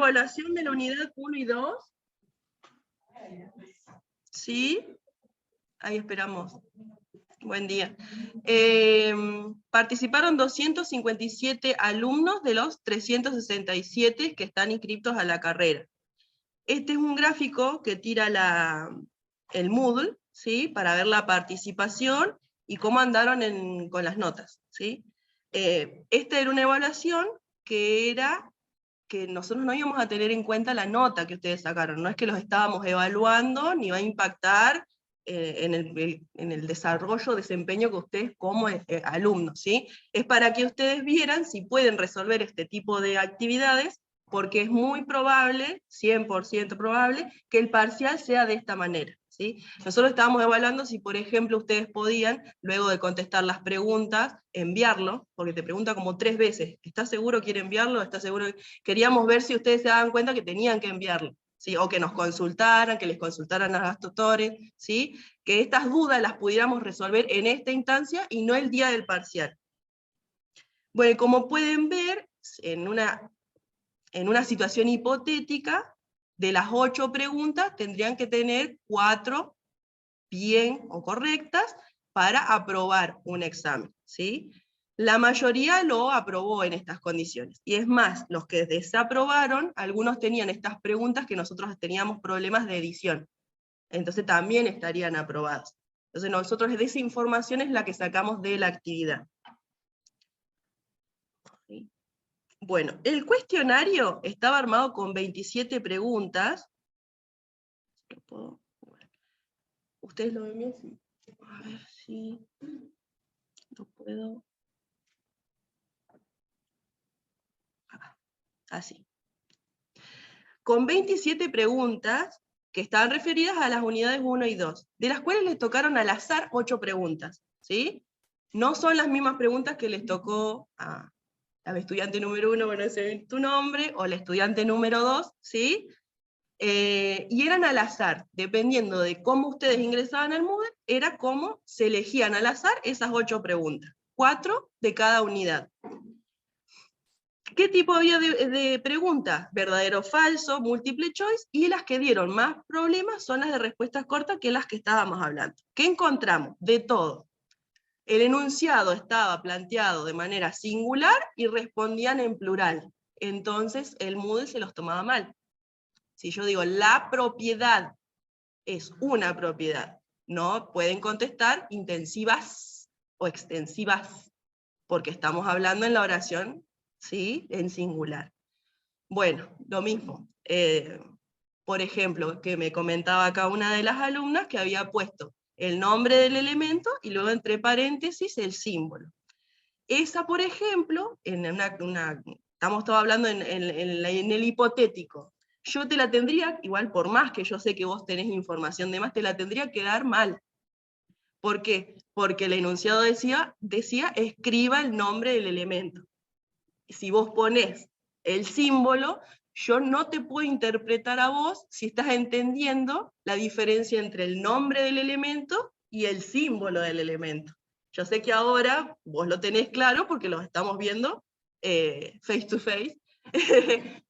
evaluación de la unidad 1 y 2? ¿Sí? Ahí esperamos. Buen día. Participaron 257 alumnos de los 367 que están inscritos a la carrera. Este es un gráfico que tira el Moodle, ¿sí? Para ver la participación y cómo andaron con las notas, ¿sí? Esta era una evaluación que nosotros no íbamos a tener en cuenta la nota que ustedes sacaron, no es que los estábamos evaluando, ni va a impactar en el desarrollo, desempeño que ustedes como alumnos, ¿sí? Es para que ustedes vieran si pueden resolver este tipo de actividades, porque es muy probable, 100% probable, que el parcial sea de esta manera, ¿sí? Nosotros estábamos evaluando si, por ejemplo, ustedes podían, luego de contestar las preguntas, enviarlo, porque te pregunta como 3 veces, ¿estás seguro que quiere enviarlo? ¿Estás seguro? Queríamos ver si ustedes se daban cuenta que tenían que enviarlo, ¿sí? O que nos consultaran, que les consultaran a los tutores, ¿sí? Que estas dudas las pudiéramos resolver en esta instancia y no el día del parcial. Bueno, como pueden ver, en una situación hipotética, de las 8 preguntas tendrían que tener 4 bien o correctas para aprobar un examen, ¿sí? La mayoría lo aprobó en estas condiciones. Y es más, los que desaprobaron, algunos tenían estas preguntas que nosotros teníamos problemas de edición. Entonces también estarían aprobados. Entonces nosotros de esa información es la que sacamos de la actividad. ¿Sí? Bueno, el cuestionario estaba armado con 27 preguntas. ¿Ustedes lo ven bien? Sí. A ver si lo puedo... Así. Con 27 preguntas que estaban referidas a las unidades 1 y 2, de las cuales les tocaron al azar 8 preguntas, ¿sí? No son las mismas preguntas que les tocó a la estudiante número 1, bueno, ese es tu nombre, o la estudiante número 2, ¿sí? Y eran al azar, dependiendo de cómo ustedes ingresaban al Moodle, era cómo se elegían al azar esas 8 preguntas, 4 de cada unidad. ¿Qué tipo había de preguntas? Verdadero o falso, múltiple choice, y las que dieron más problemas son las de respuestas cortas, que las que estábamos hablando. ¿Qué encontramos? De todo. El enunciado estaba planteado de manera singular y respondían en plural. Entonces el Moodle se los tomaba mal. Si yo digo la propiedad es una propiedad, no pueden contestar intensivas o extensivas, porque estamos hablando en la oración, ¿sí? En singular. Bueno, lo mismo. Por ejemplo, que me comentaba acá una de las alumnas que había puesto el nombre del elemento y luego entre paréntesis el símbolo. Esa, por ejemplo, estamos todos hablando en el hipotético. Yo te la tendría, igual por más que yo sé que vos tenés información de más, te la tendría que dar mal. ¿Por qué? Porque el enunciado decía escriba el nombre del elemento. Si vos ponés el símbolo, yo no te puedo interpretar a vos si estás entendiendo la diferencia entre el nombre del elemento y el símbolo del elemento. Yo sé que ahora vos lo tenés claro porque lo estamos viendo face to face,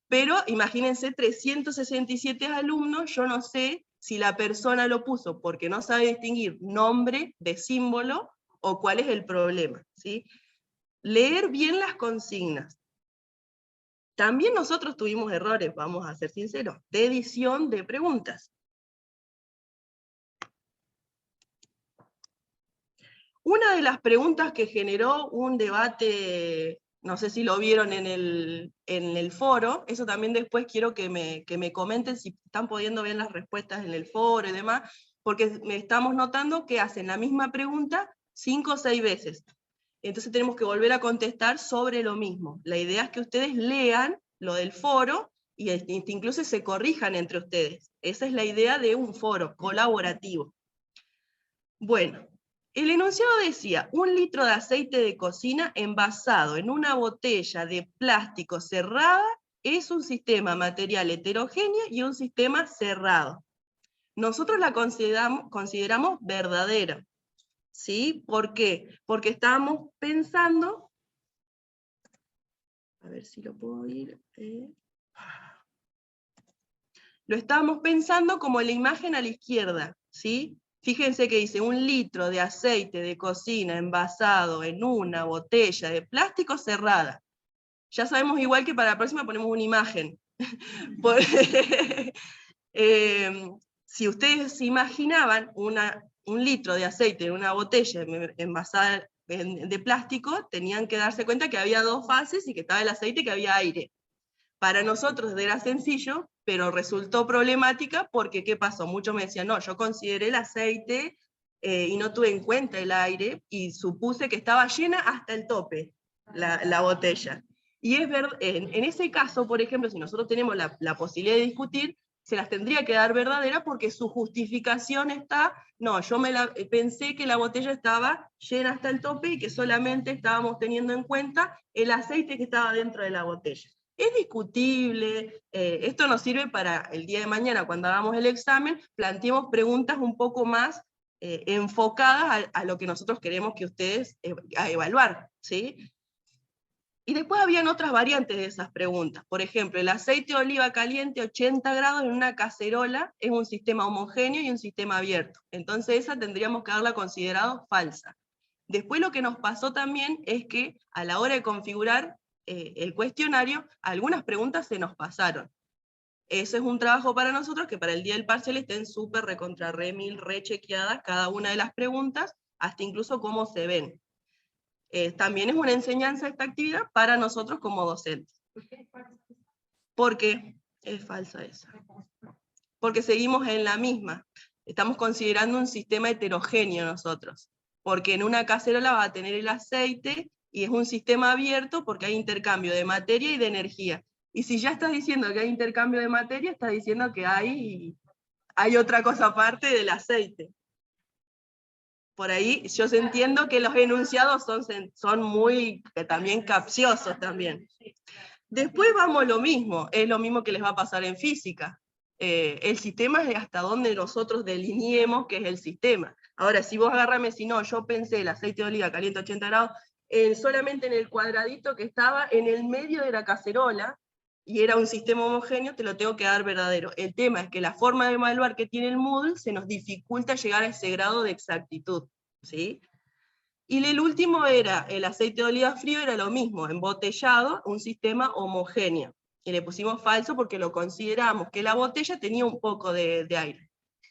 pero imagínense 367 alumnos, yo no sé si la persona lo puso porque no sabe distinguir nombre de símbolo o cuál es el problema, ¿sí? Leer bien las consignas. También nosotros tuvimos errores, vamos a ser sinceros, de edición de preguntas. Una de las preguntas que generó un debate, no sé si lo vieron en el foro, eso también después quiero que me comenten si están pudiendo ver las respuestas en el foro y demás, porque estamos notando que hacen la misma pregunta 5 o 6 veces. Entonces tenemos que volver a contestar sobre lo mismo. La idea es que ustedes lean lo del foro y incluso se corrijan entre ustedes. Esa es la idea de un foro colaborativo. Bueno, el enunciado decía, 1 litro de aceite de cocina envasado en una botella de plástico cerrada es un sistema material heterogéneo y un sistema cerrado. Nosotros la consideramos verdadera. ¿Sí? ¿Por qué? Porque estábamos pensando, a ver si lo puedo ir, lo estábamos pensando como la imagen a la izquierda, ¿sí? Fíjense que dice 1 litro de aceite de cocina envasado en una botella de plástico cerrada. Ya sabemos igual que para la próxima ponemos una imagen. Si ustedes se imaginaban 1 litro de aceite en una botella envasada de plástico, tenían que darse cuenta que había 2 fases y que estaba el aceite y que había aire. Para nosotros era sencillo, pero resultó problemática porque, ¿qué pasó? Muchos me decían, no, yo consideré el aceite y no tuve en cuenta el aire, y supuse que estaba llena hasta el tope la botella. Y es verdad, en ese caso, por ejemplo, si nosotros tenemos la posibilidad de discutir, se las tendría que dar verdadera porque su justificación está, no, yo pensé que la botella estaba llena hasta el tope y que solamente estábamos teniendo en cuenta el aceite que estaba dentro de la botella. Es discutible, esto nos sirve para el día de mañana, cuando hagamos el examen, planteemos preguntas un poco más enfocadas a lo que nosotros queremos que ustedes a evaluar, ¿sí? Y después habían otras variantes de esas preguntas. Por ejemplo, el aceite de oliva caliente 80 grados en una cacerola es un sistema homogéneo y un sistema abierto. Entonces esa tendríamos que haberla considerado falsa. Después lo que nos pasó también es que a la hora de configurar el cuestionario, algunas preguntas se nos pasaron. Eso es un trabajo para nosotros, que para el día del parcial estén súper recontra remil rechequeadas cada una de las preguntas, hasta incluso cómo se ven. También es una enseñanza esta actividad para nosotros como docentes. ¿Por qué es falsa esa? Porque seguimos en la misma. Estamos considerando un sistema heterogéneo nosotros. Porque en una cacerola va a tener el aceite, y es un sistema abierto porque hay intercambio de materia y de energía. Y si ya estás diciendo que hay intercambio de materia, estás diciendo que hay otra cosa aparte del aceite. Por ahí yo entiendo que los enunciados son muy también capciosos también. Después vamos a lo mismo, es lo mismo que les va a pasar en física. El sistema es hasta donde nosotros delineemos que es el sistema. Ahora, si vos agárrame, si no, yo pensé el aceite de oliva caliente 80 grados, solamente en el cuadradito que estaba en el medio de la cacerola, y era un sistema homogéneo, te lo tengo que dar verdadero. El tema es que la forma de evaluar que tiene el Moodle se nos dificulta llegar a ese grado de exactitud, ¿sí? Y el último era, el aceite de oliva frío era lo mismo, embotellado, un sistema homogéneo. Y le pusimos falso porque lo consideramos que la botella tenía un poco de aire.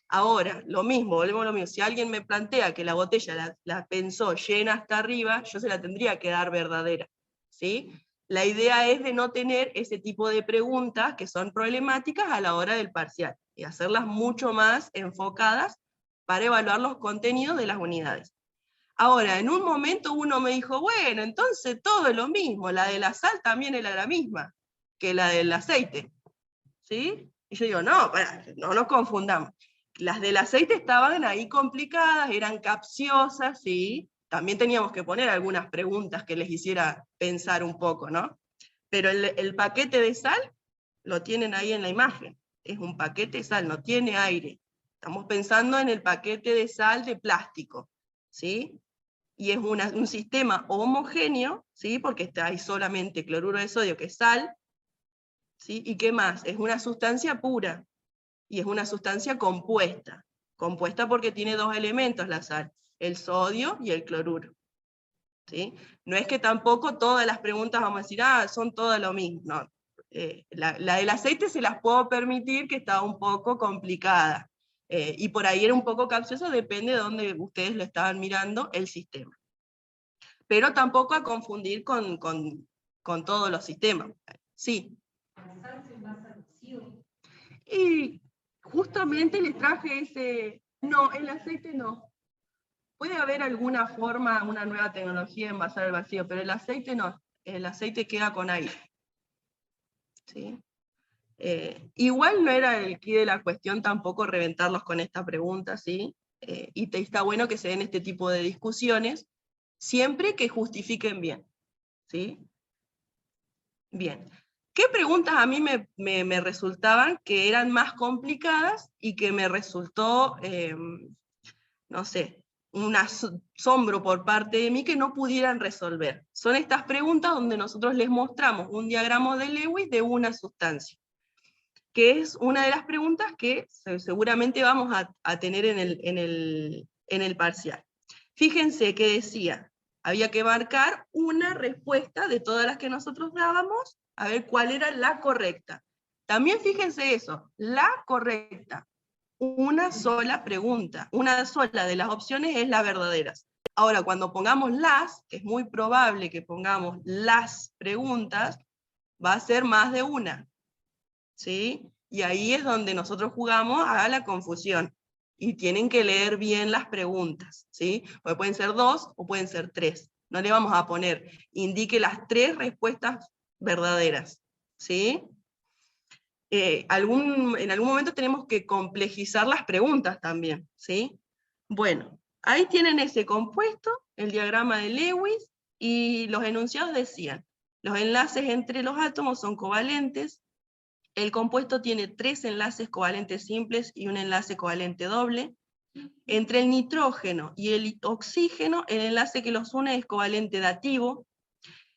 Ahora, lo mismo, volvemos a lo mismo. Si alguien me plantea que la botella la pensó llena hasta arriba, yo se la tendría que dar verdadera, ¿sí? La idea es de no tener ese tipo de preguntas que son problemáticas a la hora del parcial, y hacerlas mucho más enfocadas para evaluar los contenidos de las unidades. Ahora, en un momento uno me dijo, bueno, entonces todo es lo mismo, la de la sal también era la misma que la del aceite, ¿sí? Y yo digo, no, no nos confundamos. Las del aceite estaban ahí complicadas, eran capciosas, ¿sí? También teníamos que poner algunas preguntas que les hiciera pensar un poco, ¿no? Pero el paquete de sal lo tienen ahí en la imagen, es un paquete de sal, no tiene aire. Estamos pensando en el paquete de sal de plástico, ¿sí? Y es un sistema homogéneo, ¿sí? Porque hay solamente cloruro de sodio, que es sal, ¿sí? ¿Y qué más? Es una sustancia pura, y es una sustancia compuesta. Compuesta porque tiene 2 elementos la sal, el sodio y el cloruro, ¿sí? No es que tampoco todas las preguntas vamos a decir, son todas lo mismo, no. La del aceite se las puedo permitir, que está un poco complicada, y por ahí era un poco capcioso, depende de dónde ustedes lo estaban mirando el sistema. Pero tampoco a confundir con todos los sistemas. Sí. Y justamente les traje ese... No, el aceite no. Puede haber alguna forma, una nueva tecnología en envasar el vacío, pero el aceite no. El aceite queda con aire. ¿Sí? Igual no era el quid de la cuestión tampoco reventarlos con esta pregunta, ¿sí? Y está bueno que se den este tipo de discusiones, siempre que justifiquen bien, ¿sí? Bien. ¿Qué preguntas a mí me resultaban que eran más complicadas y que me resultó, no sé, un asombro por parte de mí que no pudieran resolver? Son estas preguntas donde nosotros les mostramos un diagrama de Lewis de una sustancia. que es una de las preguntas que seguramente vamos a tener en el parcial. Fíjense que decía, había que marcar una respuesta de todas las que nosotros dábamos, a ver cuál era la correcta. También fíjense eso, la correcta. Una sola pregunta, una sola de las opciones es la verdadera. Ahora, cuando pongamos las, que es muy probable que pongamos las preguntas, va a ser más de una, ¿sí? Y ahí es donde nosotros jugamos a la confusión. Y tienen que leer bien las preguntas, ¿sí? Porque pueden ser 2 o pueden ser 3. No le vamos a poner, indique las 3 respuestas verdaderas, ¿sí? En algún momento tenemos que complejizar las preguntas también, ¿sí? Bueno, ahí tienen ese compuesto, el diagrama de Lewis, y los enunciados decían, los enlaces entre los átomos son covalentes, el compuesto tiene 3 enlaces covalentes simples y un enlace covalente doble, entre el nitrógeno y el oxígeno, el enlace que los une es covalente dativo,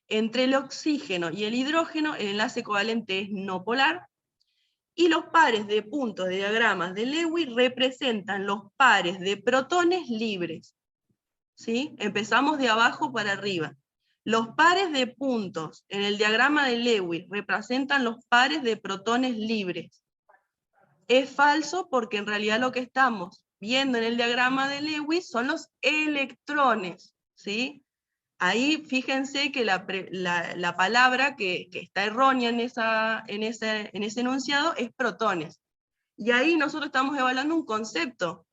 entre el oxígeno y el hidrógeno, el enlace covalente es no polar, y los pares de puntos de diagramas de Lewis representan los pares de protones libres. ¿Sí? Empezamos de abajo para arriba. Los pares de puntos en el diagrama de Lewis representan los pares de protones libres. Es falso porque en realidad lo que estamos viendo en el diagrama de Lewis son los electrones. ¿Sí? Ahí fíjense que la palabra que está errónea en ese enunciado es protones. Y ahí nosotros estamos evaluando un concepto,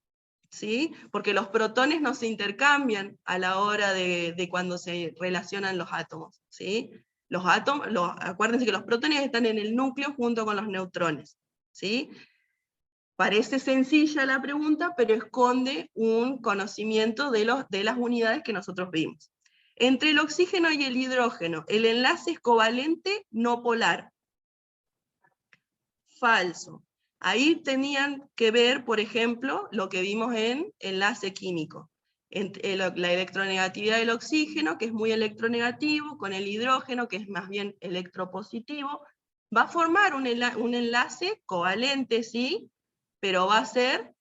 ¿sí? Porque los protones no se intercambian a la hora de cuando se relacionan los átomos, ¿sí? Acuérdense que los protones están en el núcleo junto con los neutrones, ¿sí? Parece sencilla la pregunta, pero esconde un conocimiento de las unidades que nosotros vimos. Entre el oxígeno y el hidrógeno, el enlace es covalente no polar. Falso. Ahí tenían que ver, por ejemplo, lo que vimos en enlace químico. La electronegatividad del oxígeno, que es muy electronegativo, con el hidrógeno, que es más bien electropositivo, va a formar un enlace covalente, sí, pero va a ser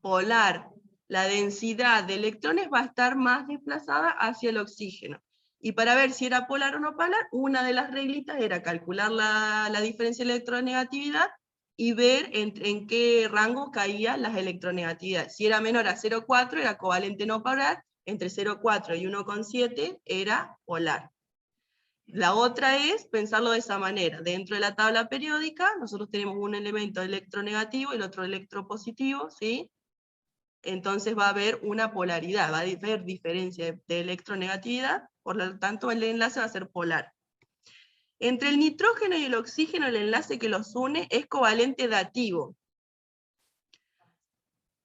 polar. La densidad de electrones va a estar más desplazada hacia el oxígeno. Y para ver si era polar o no polar, una de las reglitas era calcular la diferencia de electronegatividad y ver en qué rango caían las electronegatividades. Si era menor a 0,4 era covalente no polar, entre 0,4 y 1,7 era polar. La otra es pensarlo de esa manera. Dentro de la tabla periódica, nosotros tenemos un elemento electronegativo y el otro electropositivo, ¿sí? Entonces va a haber una polaridad, va a haber diferencia de electronegatividad, por lo tanto el enlace va a ser polar. Entre el nitrógeno y el oxígeno, el enlace que los une es covalente dativo.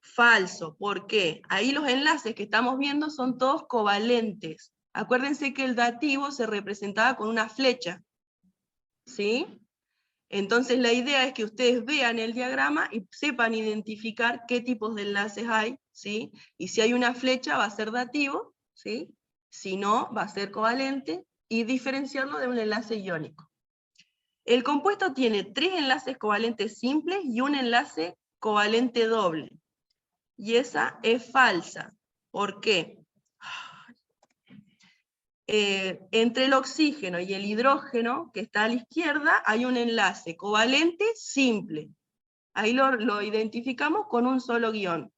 Falso, ¿por qué? Ahí los enlaces que estamos viendo son todos covalentes. Acuérdense que el dativo se representaba con una flecha, ¿sí? Entonces la idea es que ustedes vean el diagrama y sepan identificar qué tipos de enlaces hay, ¿sí? Y si hay una flecha va a ser dativo, ¿sí? Si no, va a ser covalente, y diferenciarlo de un enlace iónico. El compuesto tiene 3 enlaces covalentes simples y un enlace covalente doble. Y esa es falsa. ¿Por qué? Entre el oxígeno y el hidrógeno, que está a la izquierda, hay un enlace covalente simple. Ahí lo identificamos con un solo guión.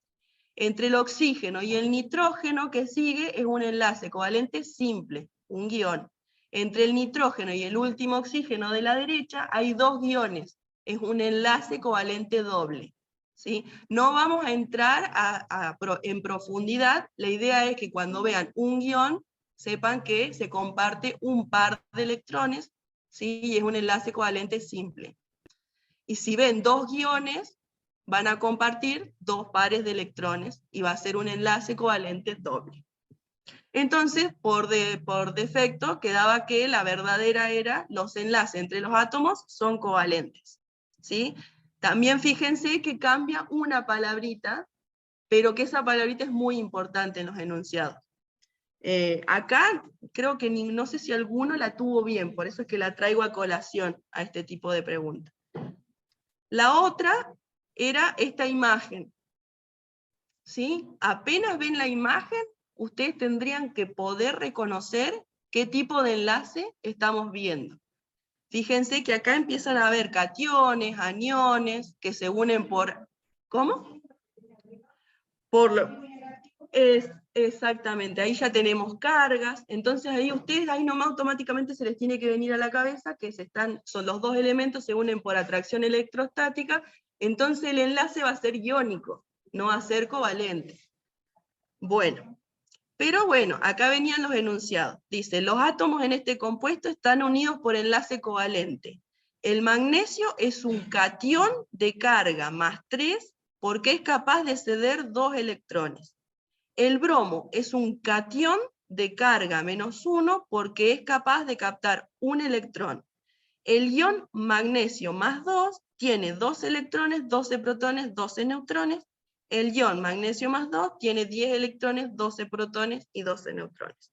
Entre el oxígeno y el nitrógeno que sigue es un enlace covalente simple, un guión. Entre el nitrógeno y el último oxígeno de la derecha hay 2 guiones, es un enlace covalente doble. ¿Sí? No vamos a entrar en profundidad, la idea es que cuando vean un guión, sepan que se comparte un par de electrones, ¿sí? Y es un enlace covalente simple. Y si ven 2 guiones, van a compartir 2 pares de electrones y va a ser un enlace covalente doble. Entonces, por defecto, quedaba que la verdadera era los enlaces entre los átomos son covalentes. ¿Sí? También fíjense que cambia una palabrita, pero que esa palabrita es muy importante en los enunciados. Acá creo que no sé si alguno la tuvo bien, por eso es que la traigo a colación a este tipo de preguntas. La otra era esta imagen. ¿Sí? Apenas ven la imagen, ustedes tendrían que poder reconocer qué tipo de enlace estamos viendo. Fíjense que acá empiezan a haber cationes, aniones, que se unen por... ¿Cómo? Exactamente, ahí ya tenemos cargas, entonces ahí ustedes, ahí nomás automáticamente se les tiene que venir a la cabeza que son los dos elementos, se unen por atracción electrostática, entonces el enlace va a ser iónico, no va a ser covalente. Bueno, pero bueno, acá venían los enunciados. Dice, los átomos en este compuesto están unidos por enlace covalente. El magnesio es un catión de carga más 3 porque es capaz de ceder 2 electrones. El bromo es un catión de carga menos 1 porque es capaz de captar un electrón. El ion magnesio más 2 tiene 2 electrones, 12 protones, 12 neutrones. El ion magnesio más 2 tiene 10 electrones, 12 protones y 12 neutrones.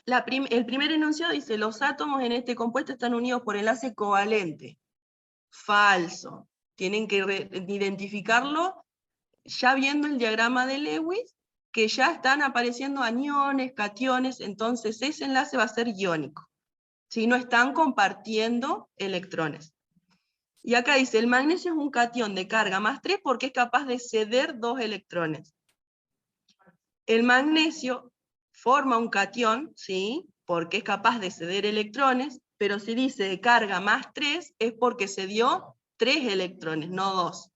El primer enunciado dice, los átomos en este compuesto están unidos por enlace covalente. Falso. Tienen que identificarlo ya viendo el diagrama de Lewis, que ya están apareciendo aniones, cationes, entonces ese enlace va a ser iónico. Si no están compartiendo electrones. Y acá dice, el magnesio es un catión de carga más 3 porque es capaz de ceder 2 electrones. El magnesio forma un catión, ¿sí? Porque es capaz de ceder electrones, pero si dice de carga más 3 es porque cedió 3 electrones, no 2.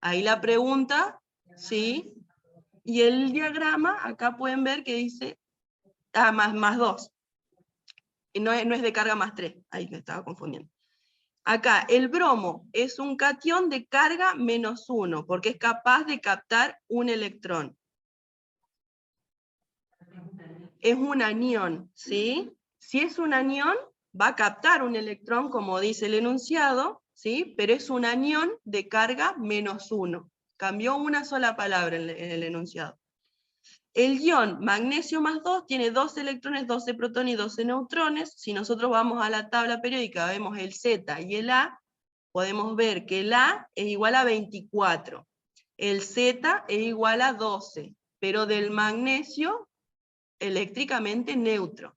Ahí la pregunta, ¿sí? Y el diagrama, acá pueden ver que dice, más 2. No es de carga más 3, ahí me estaba confundiendo. Acá, el bromo es un catión de carga menos 1, porque es capaz de captar un electrón. Es un anión, ¿sí? Si es un anión, va a captar un electrón, como dice el enunciado, ¿sí? Pero es un anión de carga menos 1. Cambió una sola palabra en el enunciado. El ion magnesio más 2 tiene 12 electrones, 12 protones y 12 neutrones. Si nosotros vamos a la tabla periódica, vemos el Z y el A, podemos ver que el A es igual a 24, el Z es igual a 12, pero del magnesio eléctricamente neutro.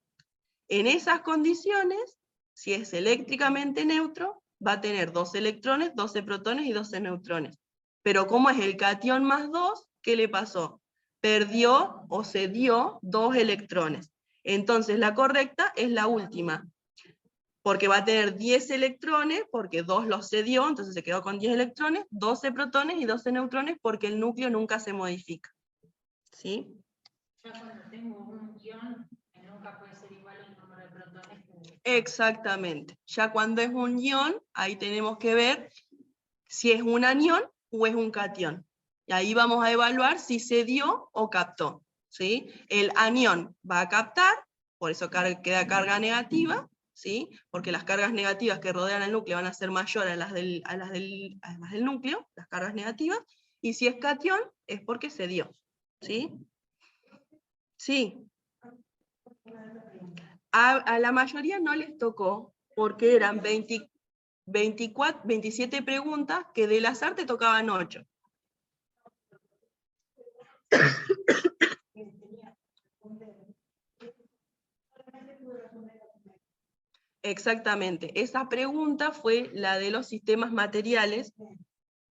En esas condiciones, si es eléctricamente neutro, va a tener 12 electrones, 12 protones y 12 neutrones. Pero como es el catión más 2, ¿qué le pasó? Perdió o cedió 2 electrones. Entonces la correcta es la última, porque va a tener 10 electrones, porque 2 los cedió, entonces se quedó con 10 electrones, 12 protones y 12 neutrones, porque el núcleo nunca se modifica. ¿Sí? Ya cuando tengo un ion, nunca puede ser igual el número de protones. Exactamente. Ya cuando es un ion, ahí tenemos que ver si es un anión o es un catión. Y ahí vamos a evaluar si cedió o captó. ¿Sí? El anión va a captar, por eso queda carga negativa, ¿sí? Porque las cargas negativas que rodean el núcleo van a ser mayores a las del núcleo, las cargas negativas, y si es catión es porque cedió. ¿Sí? Sí. A la mayoría no les tocó, porque eran 27 preguntas, que del azar te tocaban 8. Exactamente, esa pregunta fue la de los sistemas materiales,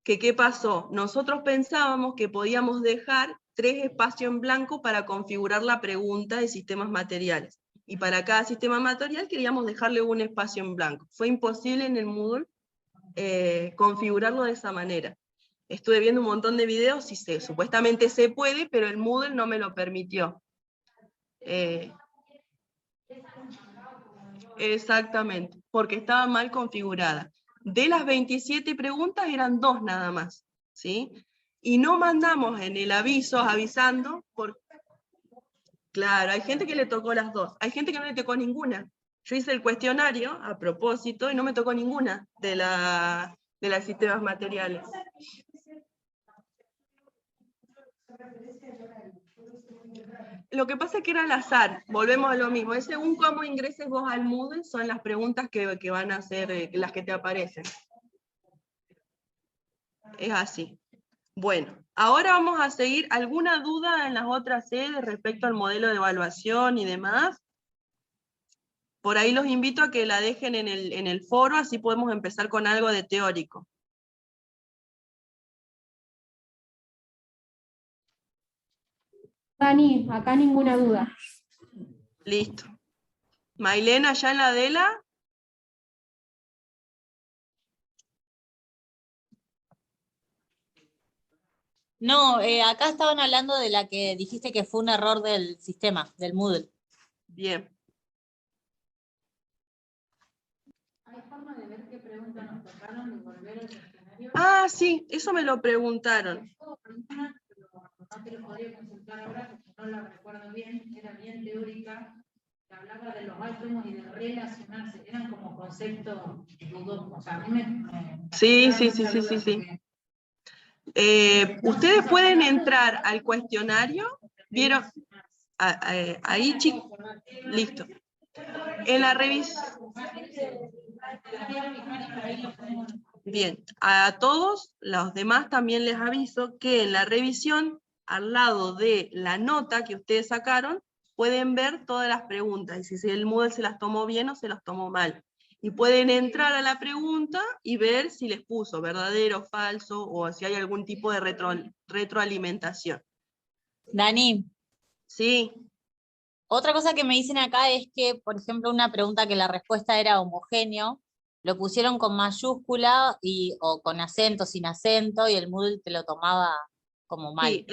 que ¿qué pasó? Nosotros pensábamos que podíamos dejar 3 espacios en blanco para configurar la pregunta de sistemas materiales, y para cada sistema material queríamos dejarle un espacio en blanco. Fue imposible en el Moodle configurarlo de esa manera. Estuve viendo un montón de videos y supuestamente se puede, pero el Moodle no me lo permitió. Exactamente, porque estaba mal configurada. De las 27 preguntas eran 2 nada más, ¿sí? Y no mandamos en el aviso avisando, claro, hay gente que le tocó las 2, hay gente que no le tocó ninguna. Yo hice el cuestionario a propósito y no me tocó ninguna de las sistemas materiales. Lo que pasa es que era al azar, volvemos a lo mismo, es según cómo ingreses vos al Moodle, son las preguntas que van a ser las que te aparecen. Es así. Bueno, ahora vamos a seguir. ¿Alguna duda en las otras sedes respecto al modelo de evaluación y demás? Por ahí los invito a que la dejen en el foro, así podemos empezar con algo de teórico. Dani, acá ninguna duda. Listo. Mailena, ¿ya en la Adela? No, acá estaban hablando de la que dijiste que fue un error del sistema, del Moodle. Bien. ¿Hay forma de ver qué preguntas nos tocaron y volver al cuestionario? Ah, sí, eso me lo preguntaron. Puedo preguntar, pero no te lo podría consultar ahora porque no la recuerdo bien, era bien teórica, que hablaba de los átomos y de relacionarse, eran como conceptos dudosos. O sea, a mí Sí. Ustedes pueden entrar al cuestionario. ¿Vieron? Ahí, chicos. Listo. En la revisión. Bien, a todos los demás también les aviso que en la revisión, al lado de la nota que ustedes sacaron, pueden ver todas las preguntas, y si el Moodle se las tomó bien o se las tomó mal. Y pueden entrar a la pregunta y ver si les puso verdadero, falso, o si hay algún tipo de retroalimentación. Dani, Sí, otra cosa que me dicen acá es que, por ejemplo, una pregunta que la respuesta era homogéneo, lo pusieron con mayúscula o con acento, sin acento, y el Moodle te lo tomaba como mal. sí,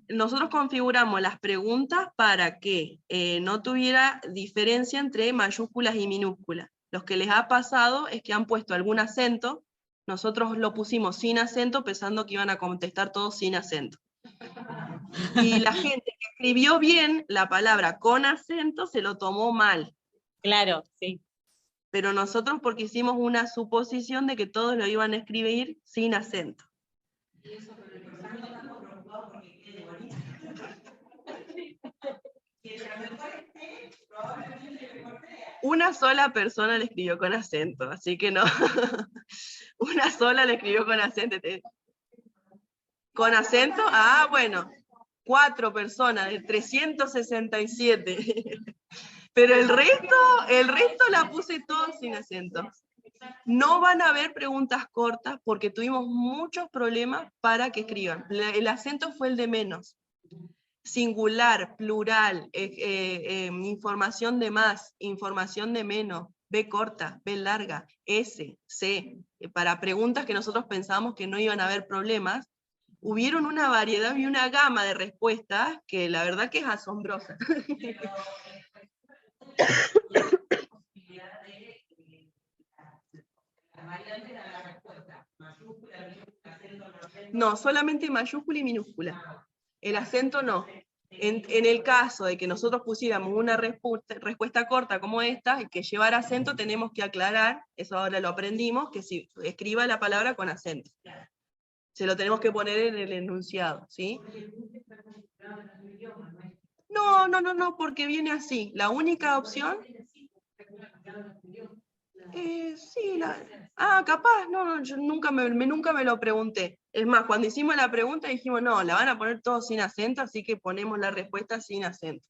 nosotros configuramos las preguntas para que no tuviera diferencia entre mayúsculas y minúsculas. Los que les ha pasado es que han puesto algún acento, nosotros lo pusimos sin acento pensando que iban a contestar todos sin acento. Y la gente que escribió bien la palabra con acento se lo tomó mal. Claro, sí. Pero nosotros porque hicimos una suposición de que todos lo iban a escribir sin acento. Una sola persona le escribió con acento, así que no. Una sola le escribió con acento. ¿Con acento? Ah, bueno. 4 personas de 367. Pero el resto la puse todo sin acento. No van a haber preguntas cortas porque tuvimos muchos problemas para que escriban. El acento fue el de menos. Singular, plural, información de más, información de menos, B corta, B larga, S, C. Para preguntas que nosotros pensábamos que no iban a haber problemas, hubieron una variedad y una gama de respuestas que la verdad que es asombrosa. No, solamente mayúscula y minúscula. El acento no. En el caso de que nosotros pusiéramos una respuesta corta como esta, que llevara acento, tenemos que aclarar, eso ahora lo aprendimos, que si escriba la palabra con acento. Se lo tenemos que poner en el enunciado, ¿sí? No, porque viene así. La única opción... sí, capaz, no, yo nunca me lo pregunté. Es más, cuando hicimos la pregunta dijimos, no, la van a poner todos sin acento, así que ponemos la respuesta sin acento.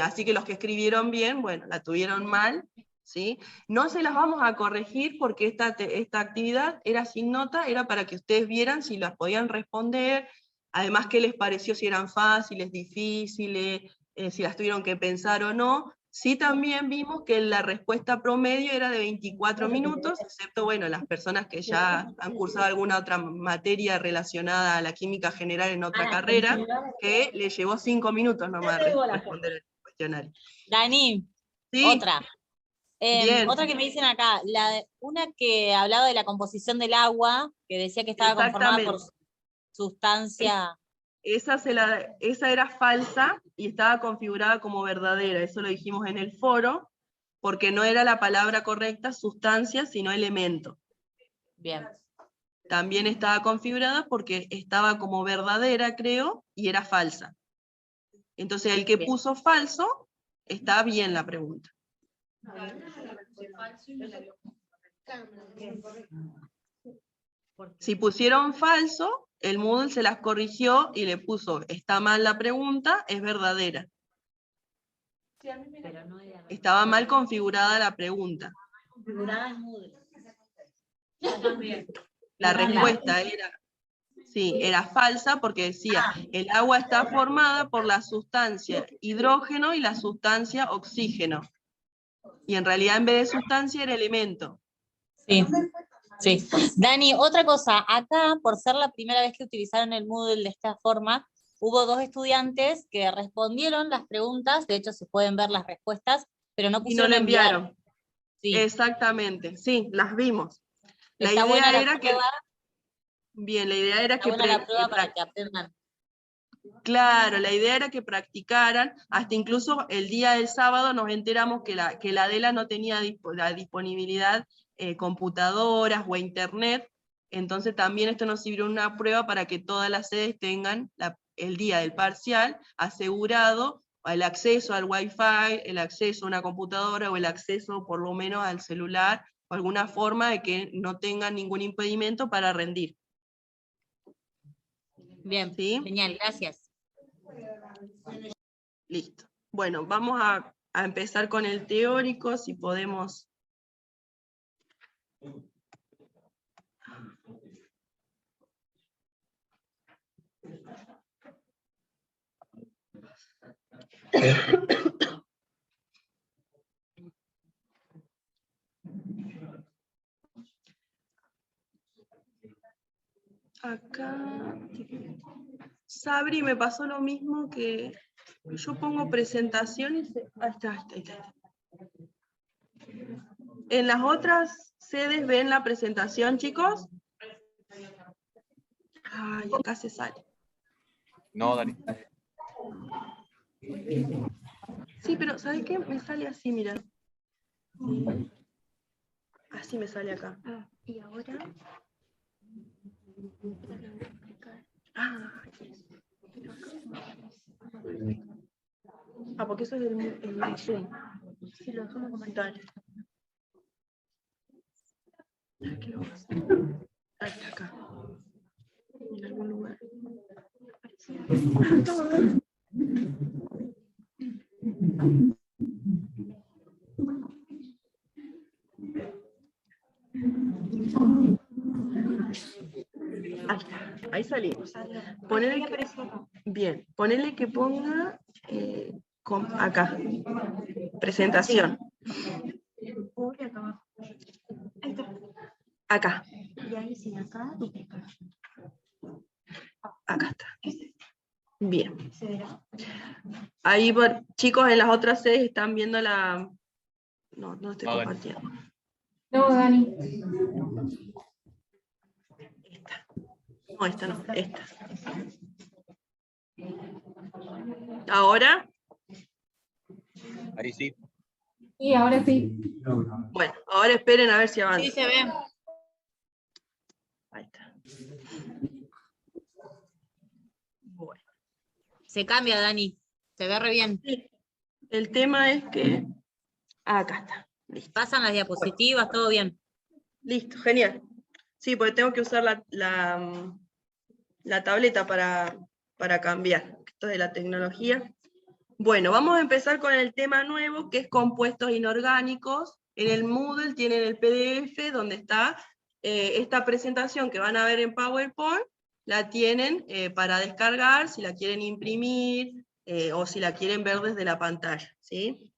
Así que los que escribieron bien, bueno, la tuvieron mal, ¿sí? No se las vamos a corregir porque esta actividad era sin nota, era para que ustedes vieran si las podían responder, además qué les pareció, si eran fáciles, difíciles, si las tuvieron que pensar o no. Sí, también vimos que la respuesta promedio era de 24 minutos, excepto, bueno, las personas que ya han cursado alguna otra materia relacionada a la química general en otra carrera, que le llevó 5 minutos nomás responder el cuestionario. Dani, Sí, otra. bien, Otra que me dicen acá, una que hablaba de la composición del agua, que decía que estaba conformada por sustancia... Esa era falsa y estaba configurada como verdadera, eso lo dijimos en el foro, porque no era la palabra correcta sustancia, sino elemento. Bien. También estaba configurada porque estaba como verdadera, creo, y era falsa. Entonces el que puso falso, está bien la pregunta. Si pusieron falso, el Moodle se las corrigió y le puso, está mal la pregunta, es verdadera. Pero no era Estaba mal configurada la pregunta. configurada en Moodle. La respuesta era falsa porque decía, el agua está formada por la sustancia hidrógeno y la sustancia oxígeno. Y en realidad en vez de sustancia era elemento. Sí, sí. Dani, otra cosa, acá, por ser la primera vez que utilizaron el Moodle de esta forma, hubo 2 estudiantes que respondieron las preguntas, de hecho se pueden ver las respuestas, pero no Y no pusieron lo enviar. enviaron. Sí. Exactamente, sí, las vimos. La Está buena idea la era que... prueba, Bien, la idea era está que... buena la prueba para que aprendan. Claro, la idea era que practicaran, hasta incluso el día del sábado nos enteramos que la Adela no tenía la disponibilidad computadoras o internet, entonces también esto nos sirvió una prueba para que todas las sedes tengan el día del parcial asegurado el acceso al Wi-Fi, el acceso a una computadora o el acceso por lo menos al celular, o alguna forma de que no tengan ningún impedimento para rendir. Bien, ¿Sí? genial, gracias. Listo. Bueno, vamos a empezar con el teórico, si podemos. Acá, Sabri me pasó lo mismo que yo pongo presentaciones. Ahí está. ¿En las otras sedes ven la presentación, chicos? Ay, acá se sale. No, Dani. Sí, pero ¿sabes qué? Me sale así, mira. Así me sale acá. Y ahora. Porque eso es el Zoom. Si lo dejamos como Dale. ¿Qué lo vas a hacer? Ahí está, acá. En algún lugar. Ahí salimos. Ponele que, bien, ponele que ponga acá, presentación. Pobre acá abajo. Ahí está. Acá, Y ahí sí, acá y acá. acá está. Bien. Se verá. Ahí, chicos, en las otras sedes están viendo la... No estoy No, Dani. compartiendo. No, Dani. Esta. No, esta no, esta. ¿Ahora? Ahí sí. Sí, ahora sí. Bueno, ahora esperen a ver si avanza. Sí, se ve. Ahí está. Bueno. Se cambia, Dani. Se ve re bien. Sí. El tema es que... acá está. Listo. Pasan las diapositivas, todo bien. Listo, genial. Sí, porque tengo que usar la tableta para cambiar. Esto es de la tecnología. Bueno, vamos a empezar con el tema nuevo, que es compuestos inorgánicos. En el Moodle tienen el PDF, donde está esta presentación que van a ver en PowerPoint, la tienen para descargar, si la quieren imprimir, o si la quieren ver desde la pantalla, ¿sí?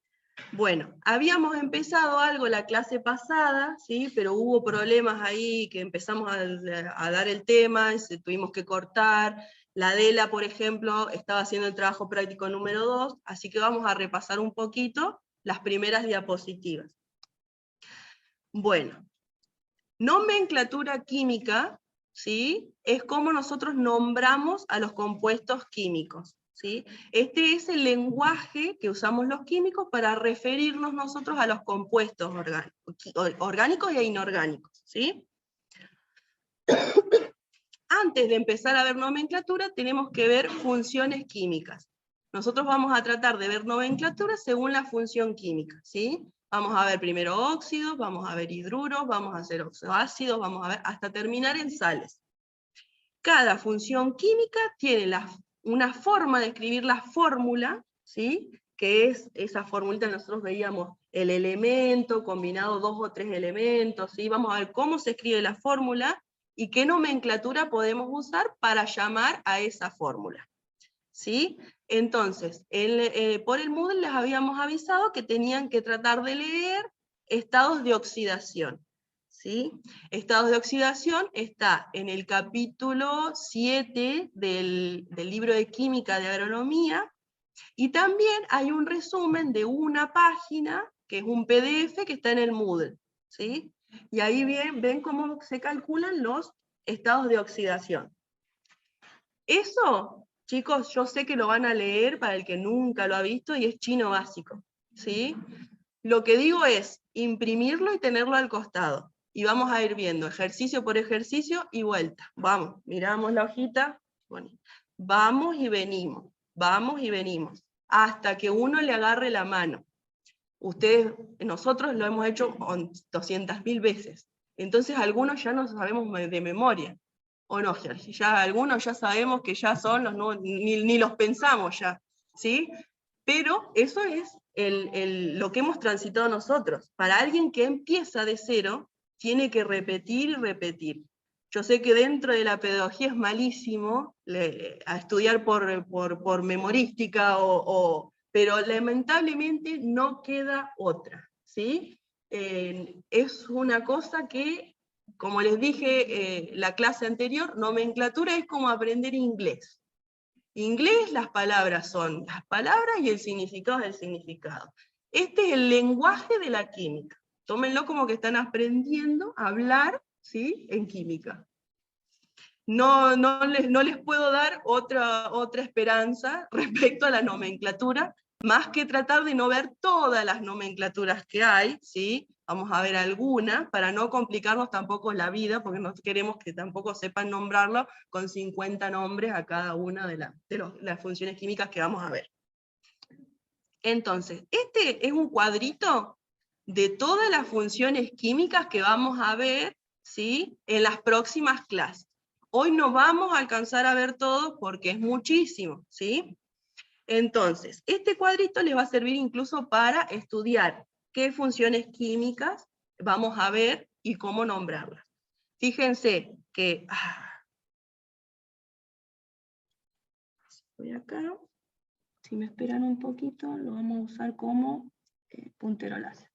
Bueno, habíamos empezado algo la clase pasada, ¿sí? Pero hubo problemas ahí que empezamos a dar el tema, tuvimos que cortar. La Adela, por ejemplo, estaba haciendo el trabajo práctico número 2, así que vamos a repasar un poquito las primeras diapositivas. Bueno, nomenclatura química, ¿sí? Es como nosotros nombramos a los compuestos químicos. ¿Sí? Este es el lenguaje que usamos los químicos para referirnos nosotros a los compuestos orgánicos e inorgánicos. ¿Sí? Antes de empezar a ver nomenclatura, tenemos que ver funciones químicas. Nosotros vamos a tratar de ver nomenclatura según la función química. ¿Sí? Vamos a ver primero óxidos, vamos a ver hidruros, vamos a hacer oxoácidos, vamos a ver hasta terminar en sales. Cada función química tiene una forma de escribir la fórmula, ¿sí? Que es esa formulita que nosotros veíamos, el elemento combinado 2 o 3 elementos, ¿sí? Vamos a ver cómo se escribe la fórmula y qué nomenclatura podemos usar para llamar a esa fórmula, ¿sí? Entonces, por el Moodle les habíamos avisado que tenían que tratar de leer estados de oxidación, ¿sí? Estados de oxidación está en el capítulo 7 del libro de Química de Agronomía, y también hay un resumen de una página, que es un PDF que está en el Moodle, ¿sí? Y ahí ven cómo se calculan los estados de oxidación. Eso, chicos, yo sé que lo van a leer para el que nunca lo ha visto y es chino básico, ¿sí? Lo que digo es imprimirlo y tenerlo al costado. Y vamos a ir viendo ejercicio por ejercicio y vuelta. Vamos, miramos la hojita, bueno, vamos y venimos, hasta que uno le agarre la mano. Nosotros lo hemos hecho 200.000 veces. Entonces algunos ya no sabemos de memoria. ¿O no, Sergio? Ya algunos ya sabemos que ya son los nuevos, ni los pensamos ya, ¿sí? Pero eso es lo que hemos transitado nosotros. Para alguien que empieza de cero, tiene que repetir y repetir. Yo sé que dentro de la pedagogía es malísimo a estudiar por memorística, pero lamentablemente no queda otra, ¿sí? Es una cosa que, como les dije la clase anterior, nomenclatura es como aprender inglés. Inglés, las palabras son las palabras y el significado es el significado. Este es el lenguaje de la química. Tómenlo como que están aprendiendo a hablar, ¿sí?, en química. No les puedo dar otra esperanza respecto a la nomenclatura, más que tratar de no ver todas las nomenclaturas que hay, ¿sí? Vamos a ver algunas, para no complicarnos tampoco la vida, porque no queremos que tampoco sepan nombrarlo con 50 nombres a cada una de las funciones químicas que vamos a ver. Entonces, este es un cuadrito de todas las funciones químicas que vamos a ver, ¿sí?, en las próximas clases. Hoy no vamos a alcanzar a ver todo porque es muchísimo, ¿sí? Entonces, este cuadrito les va a servir incluso para estudiar qué funciones químicas vamos a ver y cómo nombrarlas. Fíjense que... voy acá. Si me esperan un poquito, lo vamos a usar como puntero láser.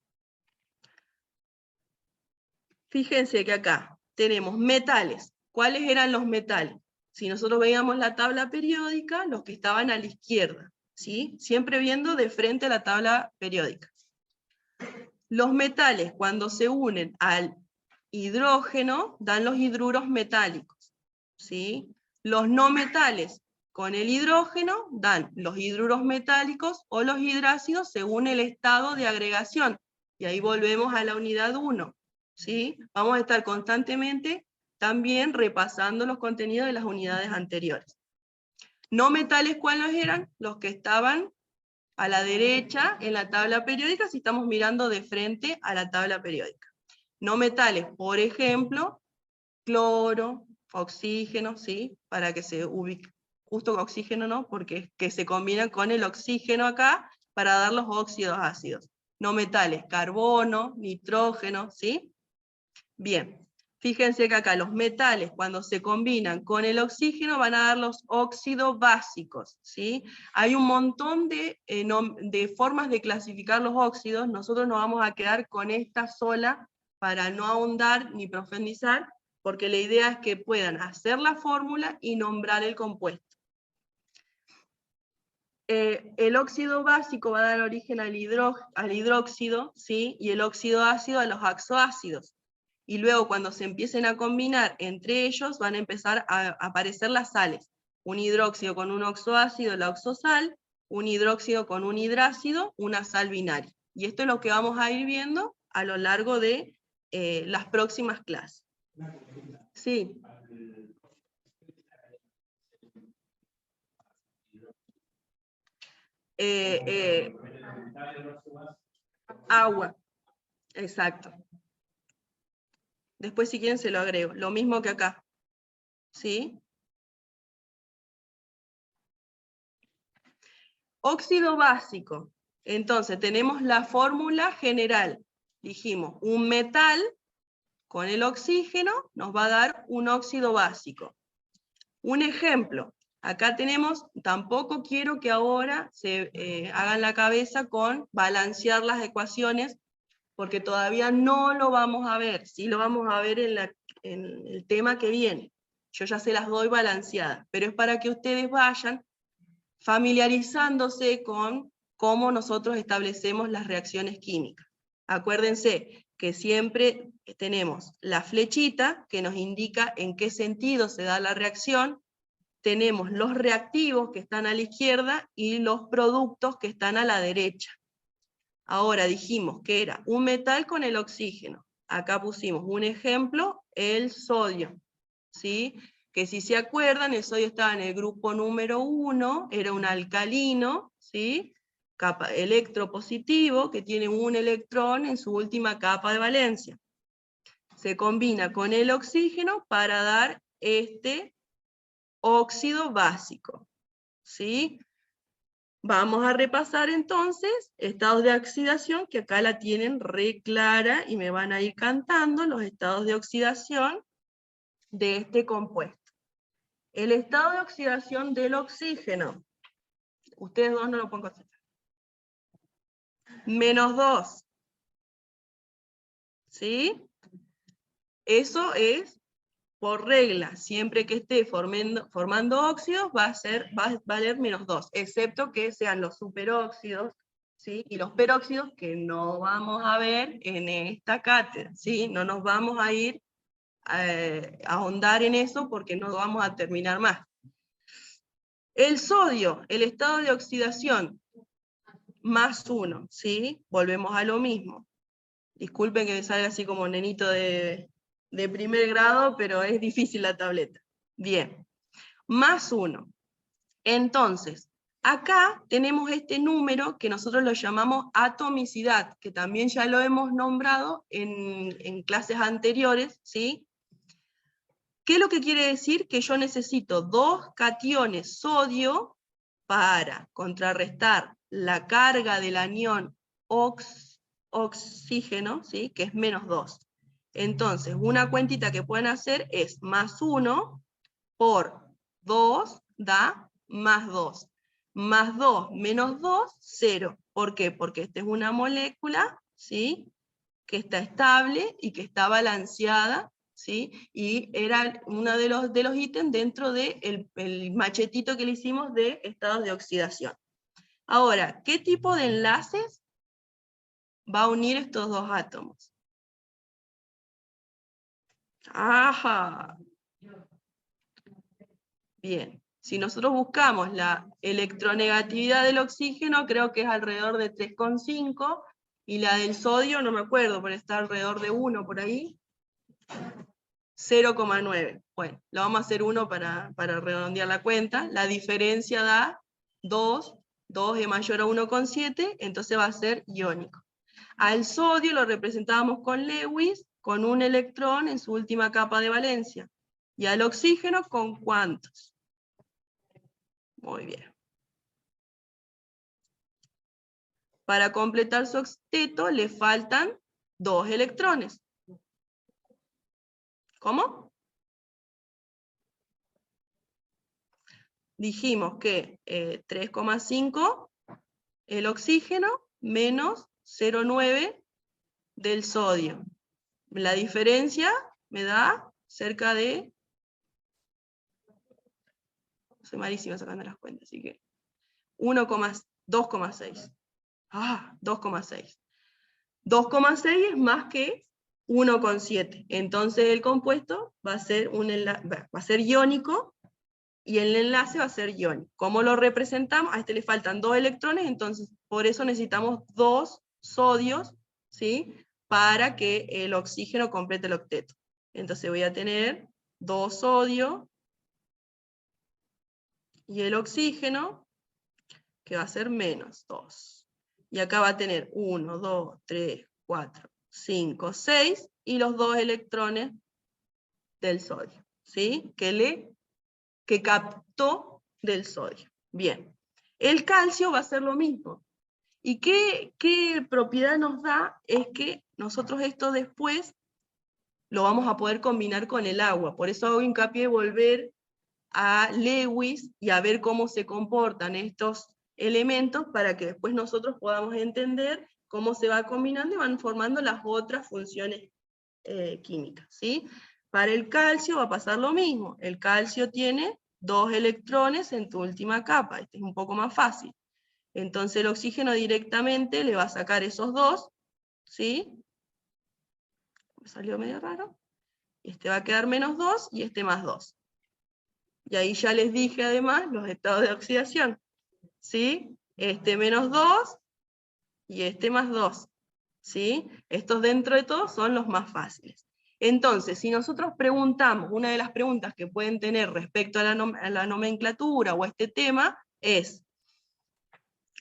Fíjense que acá tenemos metales. ¿Cuáles eran los metales? Si nosotros veíamos la tabla periódica, los que estaban a la izquierda, ¿sí? Siempre viendo de frente a la tabla periódica. Los metales, cuando se unen al hidrógeno, dan los hidruros metálicos, ¿sí? Los no metales con el hidrógeno dan los hidruros metálicos o los hidrácidos según el estado de agregación. Y ahí volvemos a la unidad 1, ¿sí? Vamos a estar constantemente también repasando los contenidos de las unidades anteriores. No metales, ¿cuáles eran? Los que estaban a la derecha en la tabla periódica si estamos mirando de frente a la tabla periódica. No metales, por ejemplo, cloro, oxígeno, ¿sí? Para que se ubique. Justo con oxígeno no, porque es que se combina con el oxígeno acá para dar los óxidos ácidos. No metales, carbono, nitrógeno, ¿sí? Bien. Fíjense que acá los metales, cuando se combinan con el oxígeno, van a dar los óxidos básicos, ¿sí? Hay un montón de formas de clasificar los óxidos, nosotros nos vamos a quedar con esta sola para no ahondar ni profundizar, porque la idea es que puedan hacer la fórmula y nombrar el compuesto. El óxido básico va a dar origen al hidróxido, ¿sí? Y el óxido ácido a los oxoácidos. Y luego cuando se empiecen a combinar entre ellos van a empezar a aparecer las sales. Un hidróxido con un oxoácido, la oxosal, un hidróxido con un hidrácido, una sal binaria. Y esto es lo que vamos a ir viendo a lo largo de las próximas clases. Sí. Agua. Exacto. Después si quieren se lo agrego. Lo mismo que acá. ¿Sí? Óxido básico. Entonces tenemos la fórmula general. Dijimos, un metal con el oxígeno nos va a dar un óxido básico. Un ejemplo. Acá tenemos, tampoco quiero que ahora se hagan la cabeza con balancear las ecuaciones, porque todavía no lo vamos a ver, sí lo vamos a ver en el tema que viene. Yo ya se las doy balanceadas, pero es para que ustedes vayan familiarizándose con cómo nosotros establecemos las reacciones químicas. Acuérdense que siempre tenemos la flechita que nos indica en qué sentido se da la reacción, tenemos los reactivos que están a la izquierda y los productos que están a la derecha. Ahora dijimos que era un metal con el oxígeno. Acá pusimos un ejemplo, el sodio, ¿sí? Que si se acuerdan, el sodio estaba en el grupo número 1, era un alcalino, ¿sí? Electropositivo, que tiene un electrón en su última capa de valencia. Se combina con el oxígeno para dar este óxido básico, ¿sí? Vamos a repasar entonces estados de oxidación, que acá la tienen re clara y me van a ir cantando los estados de oxidación de este compuesto. El estado de oxidación del oxígeno, ustedes dos no lo pueden contestar. -2, ¿sí? Eso es por regla, siempre que esté formando óxidos va a valer -2, excepto que sean los superóxidos, ¿sí? Y los peróxidos que no vamos a ver en esta cátedra, ¿sí? No nos vamos a ir a ahondar en eso porque no vamos a terminar más. El sodio, el estado de oxidación, +1, ¿sí? Volvemos a lo mismo. Disculpen que me salga así como nenito de primer grado, pero es difícil la tableta. Bien, +1. Entonces, acá tenemos este número que nosotros lo llamamos atomicidad, que también ya lo hemos nombrado en clases anteriores, ¿sí? ¿Qué es lo que quiere decir? Que yo necesito 2 cationes sodio para contrarrestar la carga del anión oxígeno, ¿sí? Que es -2. Entonces, una cuentita que pueden hacer es +1 por 2 da +2. +2 menos 2, 0. ¿Por qué? Porque esta es una molécula, ¿sí? Que está estable y que está balanceada, ¿sí? Y era uno de los ítems dentro del el machetito que le hicimos de estados de oxidación. Ahora, ¿qué tipo de enlaces va a unir estos dos átomos? ¡Ajá! Bien, si nosotros buscamos la electronegatividad del oxígeno, creo que es alrededor de 3,5, y la del sodio, no me acuerdo, pero está alrededor de 1 por ahí. 0,9. Bueno, lo vamos a hacer 1 para redondear la cuenta. La diferencia da 2, 2 es mayor a 1,7, entonces va a ser iónico. Al sodio lo representábamos con Lewis, con un electrón en su última capa de valencia. ¿Y al oxígeno con cuántos? Muy bien. Para completar su octeto le faltan 2 electrones. ¿Cómo? Dijimos que 3,5 el oxígeno menos 0,9 del sodio. La diferencia me da cerca de... Soy malísima sacando las cuentas, así que 2,6. Ah, 2,6. 2,6 es más que 1,7. Entonces el compuesto va a ser iónico, y el enlace va a ser iónico. ¿Cómo lo representamos? A este le faltan 2 electrones, entonces por eso necesitamos 2 sodios, ¿sí? Para que el oxígeno complete el octeto. Entonces voy a tener 2 sodio y el oxígeno, que va a ser -2. Y acá va a tener 1, 2, 3, 4, 5, 6, y los 2 electrones del sodio, ¿sí? Que captó del sodio. Bien. El calcio va a ser lo mismo. ¿Y qué propiedad nos da? Es que nosotros esto después lo vamos a poder combinar con el agua. Por eso hago hincapié en volver a Lewis y a ver cómo se comportan estos elementos para que después nosotros podamos entender cómo se va combinando y van formando las otras funciones químicas, ¿sí? Para el calcio va a pasar lo mismo. El calcio tiene 2 electrones en tu última capa. Este es un poco más fácil. Entonces el oxígeno directamente le va a sacar esos 2, ¿sí? Me salió medio raro. Este va a quedar menos 2 y este más 2. Y ahí ya les dije además los estados de oxidación, ¿sí? Este menos 2 y este más 2, ¿sí? Estos dentro de todos son los más fáciles. Entonces, si nosotros preguntamos, una de las preguntas que pueden tener respecto a la nomenclatura o a este tema es,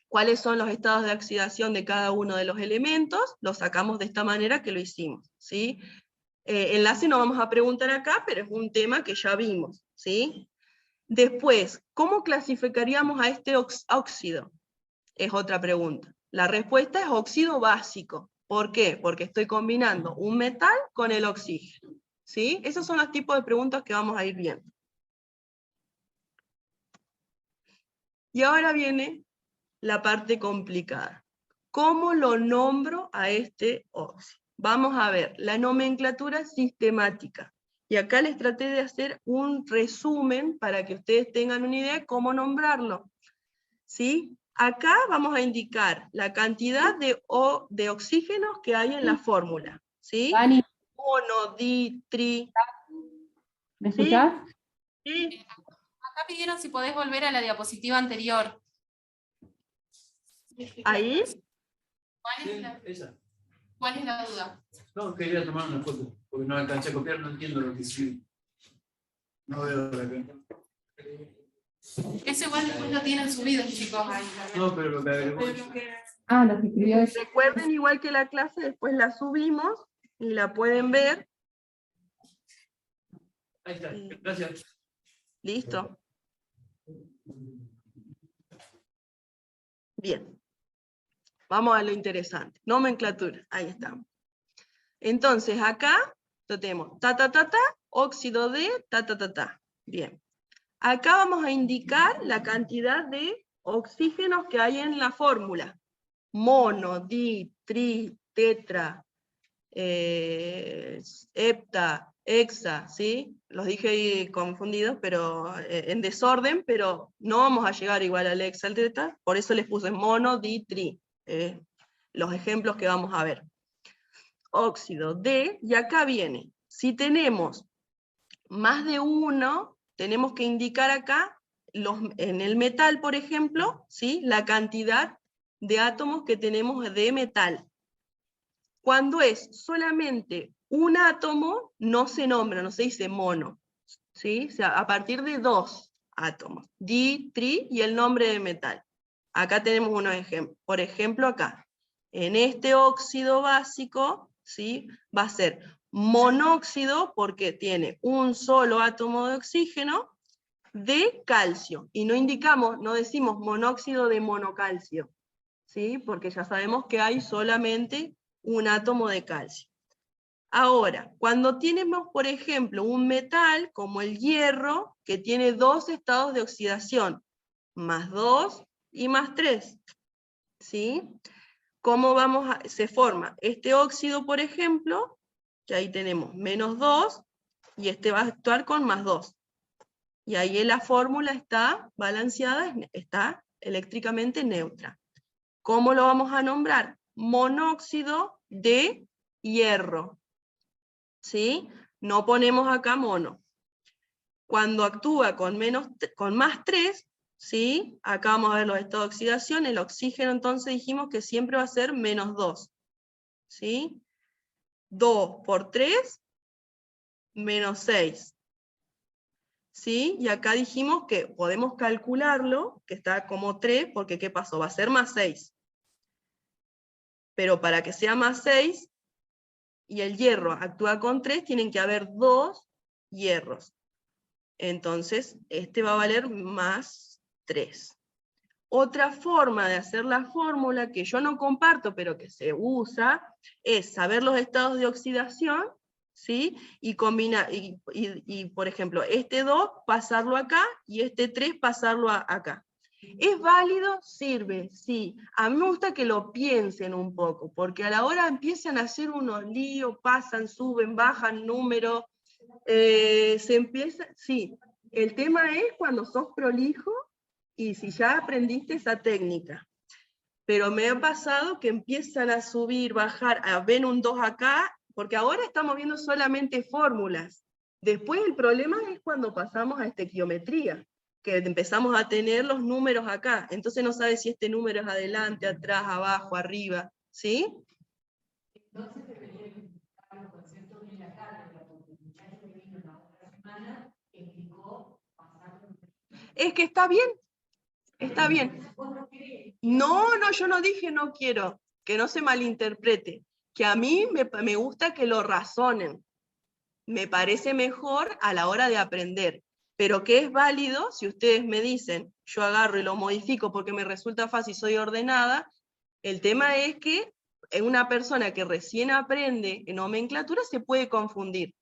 ¿cuáles son los estados de oxidación de cada uno de los elementos? Lo sacamos de esta manera que lo hicimos, ¿sí? Enlace no vamos a preguntar acá, pero es un tema que ya vimos, ¿sí? Después, ¿cómo clasificaríamos a este óxido? Es otra pregunta. La respuesta es óxido básico. ¿Por qué? Porque estoy combinando un metal con el oxígeno, ¿sí? Esos son los tipos de preguntas que vamos a ir viendo. Y ahora viene la parte complicada. ¿Cómo lo nombro a este óxido? Vamos a ver, la nomenclatura sistemática. Y acá les traté de hacer un resumen para que ustedes tengan una idea de cómo nombrarlo, ¿sí? Acá vamos a indicar la cantidad de oxígenos que hay en la fórmula, ¿sí? Dani, Mono, di, tri. ¿me ¿Sí? escuchás? ¿Sí? Acá pidieron si podés volver a la diapositiva anterior. ¿Ahí? Esa. ¿Cuál es la duda? No, quería tomar una foto, porque no alcancé a copiar, no entiendo lo que escribí. No veo la cantidad. Eso igual después lo tienen subido, chicos, ahí. No, pero lo que agregó. Ah, lo que escribió es. Recuerden, igual que la clase, después la subimos y la pueden ver. Ahí está, gracias. Listo. Bien. Vamos a lo interesante. Nomenclatura. Ahí estamos. Entonces, acá lo tenemos. Óxido de ta. Bien. Acá vamos a indicar la cantidad de oxígenos que hay en la fórmula. Mono, di, tri, tetra, hepta, hexa, ¿sí? Los dije ahí confundidos, pero en desorden, pero no vamos a llegar igual al hexa, al tetra, por eso les puse mono, di, tri, los ejemplos que vamos a ver. Óxido de, y acá viene, si tenemos más de uno, tenemos que indicar acá, en el metal, por ejemplo, ¿sí? La cantidad de átomos que tenemos de metal. Cuando es solamente un átomo, no se nombra, no se dice mono, ¿sí? O sea, a partir de 2 átomos, di, tri y el nombre de metal. Acá tenemos unos ejemplos. Por ejemplo, acá, en este óxido básico, ¿sí? Va a ser monóxido porque tiene un solo átomo de oxígeno de calcio. Y no indicamos, no decimos monóxido de monocalcio, ¿sí? Porque ya sabemos que hay solamente un átomo de calcio. Ahora, cuando tenemos, por ejemplo, un metal como el hierro, que tiene 2 estados de oxidación, más 2 y más 3, ¿sí? ¿Cómo se forma? Este óxido, por ejemplo, que ahí tenemos menos 2, y este va a actuar con más 2. Y ahí la fórmula está balanceada, está eléctricamente neutra. ¿Cómo lo vamos a nombrar? Monóxido de hierro, ¿sí? No ponemos acá mono. Cuando actúa con más 3, ¿sí? Acá vamos a ver los estados de oxidación, el oxígeno entonces dijimos que siempre va a ser menos 2, ¿sí? 2 por 3, menos 6, ¿sí? Y acá dijimos que podemos calcularlo, que está como 3, porque ¿qué pasó? Va a ser más 6. Pero para que sea más 6, y el hierro actúa con 3, tienen que haber 2 hierros. Entonces, este va a valer más 3. Otra forma de hacer la fórmula, que yo no comparto, pero que se usa, es saber los estados de oxidación, ¿sí? Y combinar, por ejemplo, este 2 pasarlo acá, y este 3 pasarlo acá. ¿Es válido? Sirve, sí. A mí me gusta que lo piensen un poco, porque a la hora empiezan a hacer unos líos, pasan, suben, bajan números, se empieza, sí. El tema es cuando sos prolijo, y si ya aprendiste esa técnica. Pero me ha pasado que empiezan a subir, bajar, ven un 2 acá, porque ahora estamos viendo solamente fórmulas. Después el problema es cuando pasamos a estequiometría, que empezamos a tener los números acá. Entonces no sabes si este número es adelante, atrás, abajo, arriba, ¿sí? Entonces debería explicar los conceptos de la cátedra, porque el muchacho que vino la otra semana explicó pasar. Es que está bien. Está bien. No, yo no dije no quiero, que no se malinterprete, que a mí me gusta que lo razonen, me parece mejor a la hora de aprender, pero que es válido si ustedes me dicen, yo agarro y lo modifico porque me resulta fácil, soy ordenada. El tema es que una persona que recién aprende en nomenclatura se puede confundir.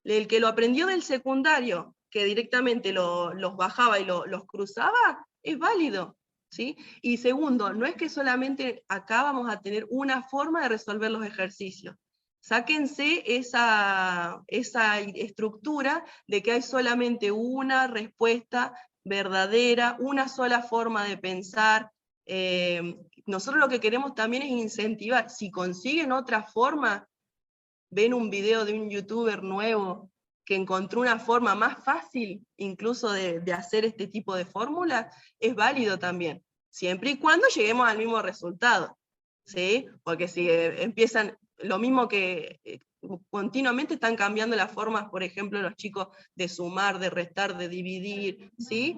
El que lo aprendió del secundario, que directamente los bajaba y los cruzaba, es válido, ¿sí? Y segundo, no es que solamente acá vamos a tener una forma de resolver los ejercicios. Sáquense esa estructura de que hay solamente una respuesta verdadera, una sola forma de pensar. Nosotros lo que queremos también es incentivar. Si consiguen otra forma, ven un video de un youtuber nuevo que encontró una forma más fácil incluso de hacer este tipo de fórmulas, es válido también, siempre y cuando lleguemos al mismo resultado, ¿sí? Porque si empiezan, lo mismo que continuamente están cambiando las formas, por ejemplo, los chicos de sumar, de restar, de dividir, ¿sí?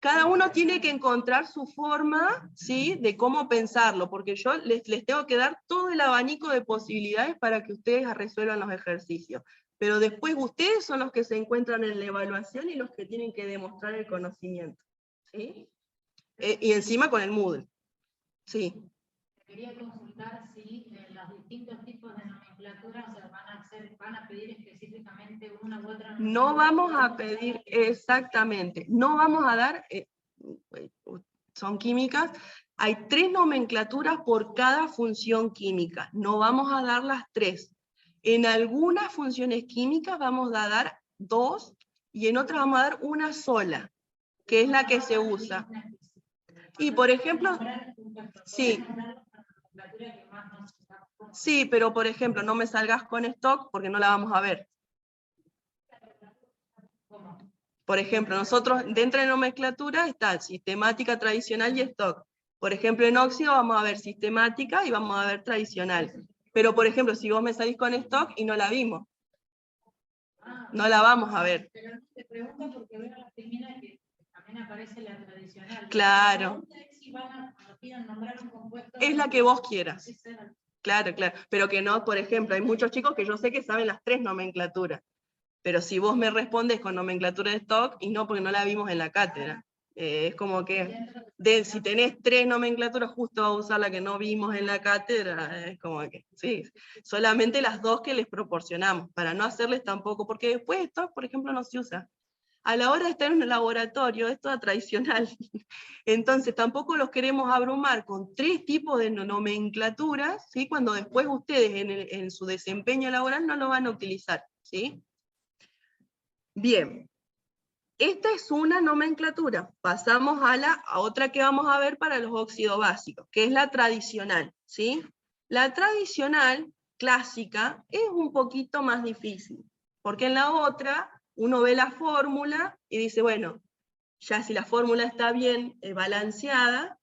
Cada uno tiene que encontrar su forma, ¿sí?, de cómo pensarlo, porque yo les tengo que dar todo el abanico de posibilidades para que ustedes resuelvan los ejercicios. Pero después ustedes son los que se encuentran en la evaluación y los que tienen que demostrar el conocimiento, ¿sí? Y encima con el Moodle, ¿sí? Quería consultar si los distintos tipos de nomenclatura, o sea, van a pedir específicamente una u otra. No vamos a pedir exactamente, no vamos a dar, son químicas, hay 3 nomenclaturas por cada función química, no vamos a dar las 3. En algunas funciones químicas vamos a dar 2 y en otras vamos a dar una sola, que es la que se usa. Y por ejemplo, sí. Sí, pero por ejemplo, no me salgas con stock porque no la vamos a ver. Por ejemplo, nosotros dentro de nomenclatura está sistemática, tradicional y stock. Por ejemplo, en óxido vamos a ver sistemática y vamos a ver tradicional. Pero por ejemplo, si vos me salís con stock y no la vimos, no la vamos a ver. Pero no te pregunto porque veo las primeras que también aparece la tradicional. Claro. Es la que vos quieras. Claro, claro. Pero que no, por ejemplo, hay muchos chicos que yo sé que saben las 3 nomenclaturas. Pero si vos me respondes con nomenclatura de stock, y no, porque no la vimos en la cátedra. Es como que, si tenés 3 nomenclaturas, justo vas a usar la que no vimos en la cátedra, es como que, sí, solamente las 2 que les proporcionamos, para no hacerles tampoco, porque después stock, por ejemplo, no se usa. A la hora de estar en un laboratorio, es toda tradicional. Entonces tampoco los queremos abrumar con 3 tipos de nomenclaturas, ¿sí? Cuando después ustedes en su desempeño laboral no lo van a utilizar, ¿sí? Bien, esta es una nomenclatura. Pasamos a otra que vamos a ver para los óxidos básicos, que es la tradicional, ¿sí? La tradicional, clásica, es un poquito más difícil, porque en la otra uno ve la fórmula y dice, bueno, ya si la fórmula está bien balanceada,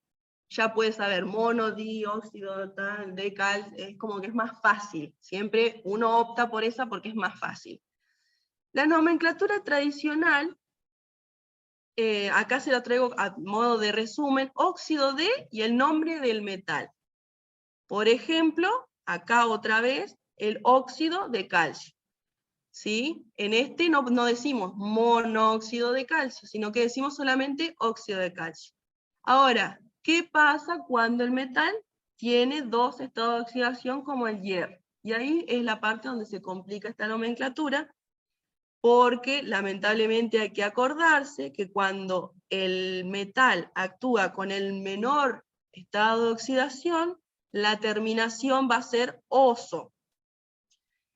ya puedes saber mono, dióxido, tal, decal, es como que es más fácil. Siempre uno opta por esa porque es más fácil. La nomenclatura tradicional, acá se la traigo a modo de resumen, óxido de y el nombre del metal. Por ejemplo, acá otra vez, el óxido de calcio. ¿Sí? En este no decimos monóxido de calcio, sino que decimos solamente óxido de calcio. Ahora, ¿qué pasa cuando el metal tiene dos estados de oxidación como el hierro? Y ahí es la parte donde se complica esta nomenclatura, porque lamentablemente hay que acordarse que cuando el metal actúa con el menor estado de oxidación, la terminación va a ser oso.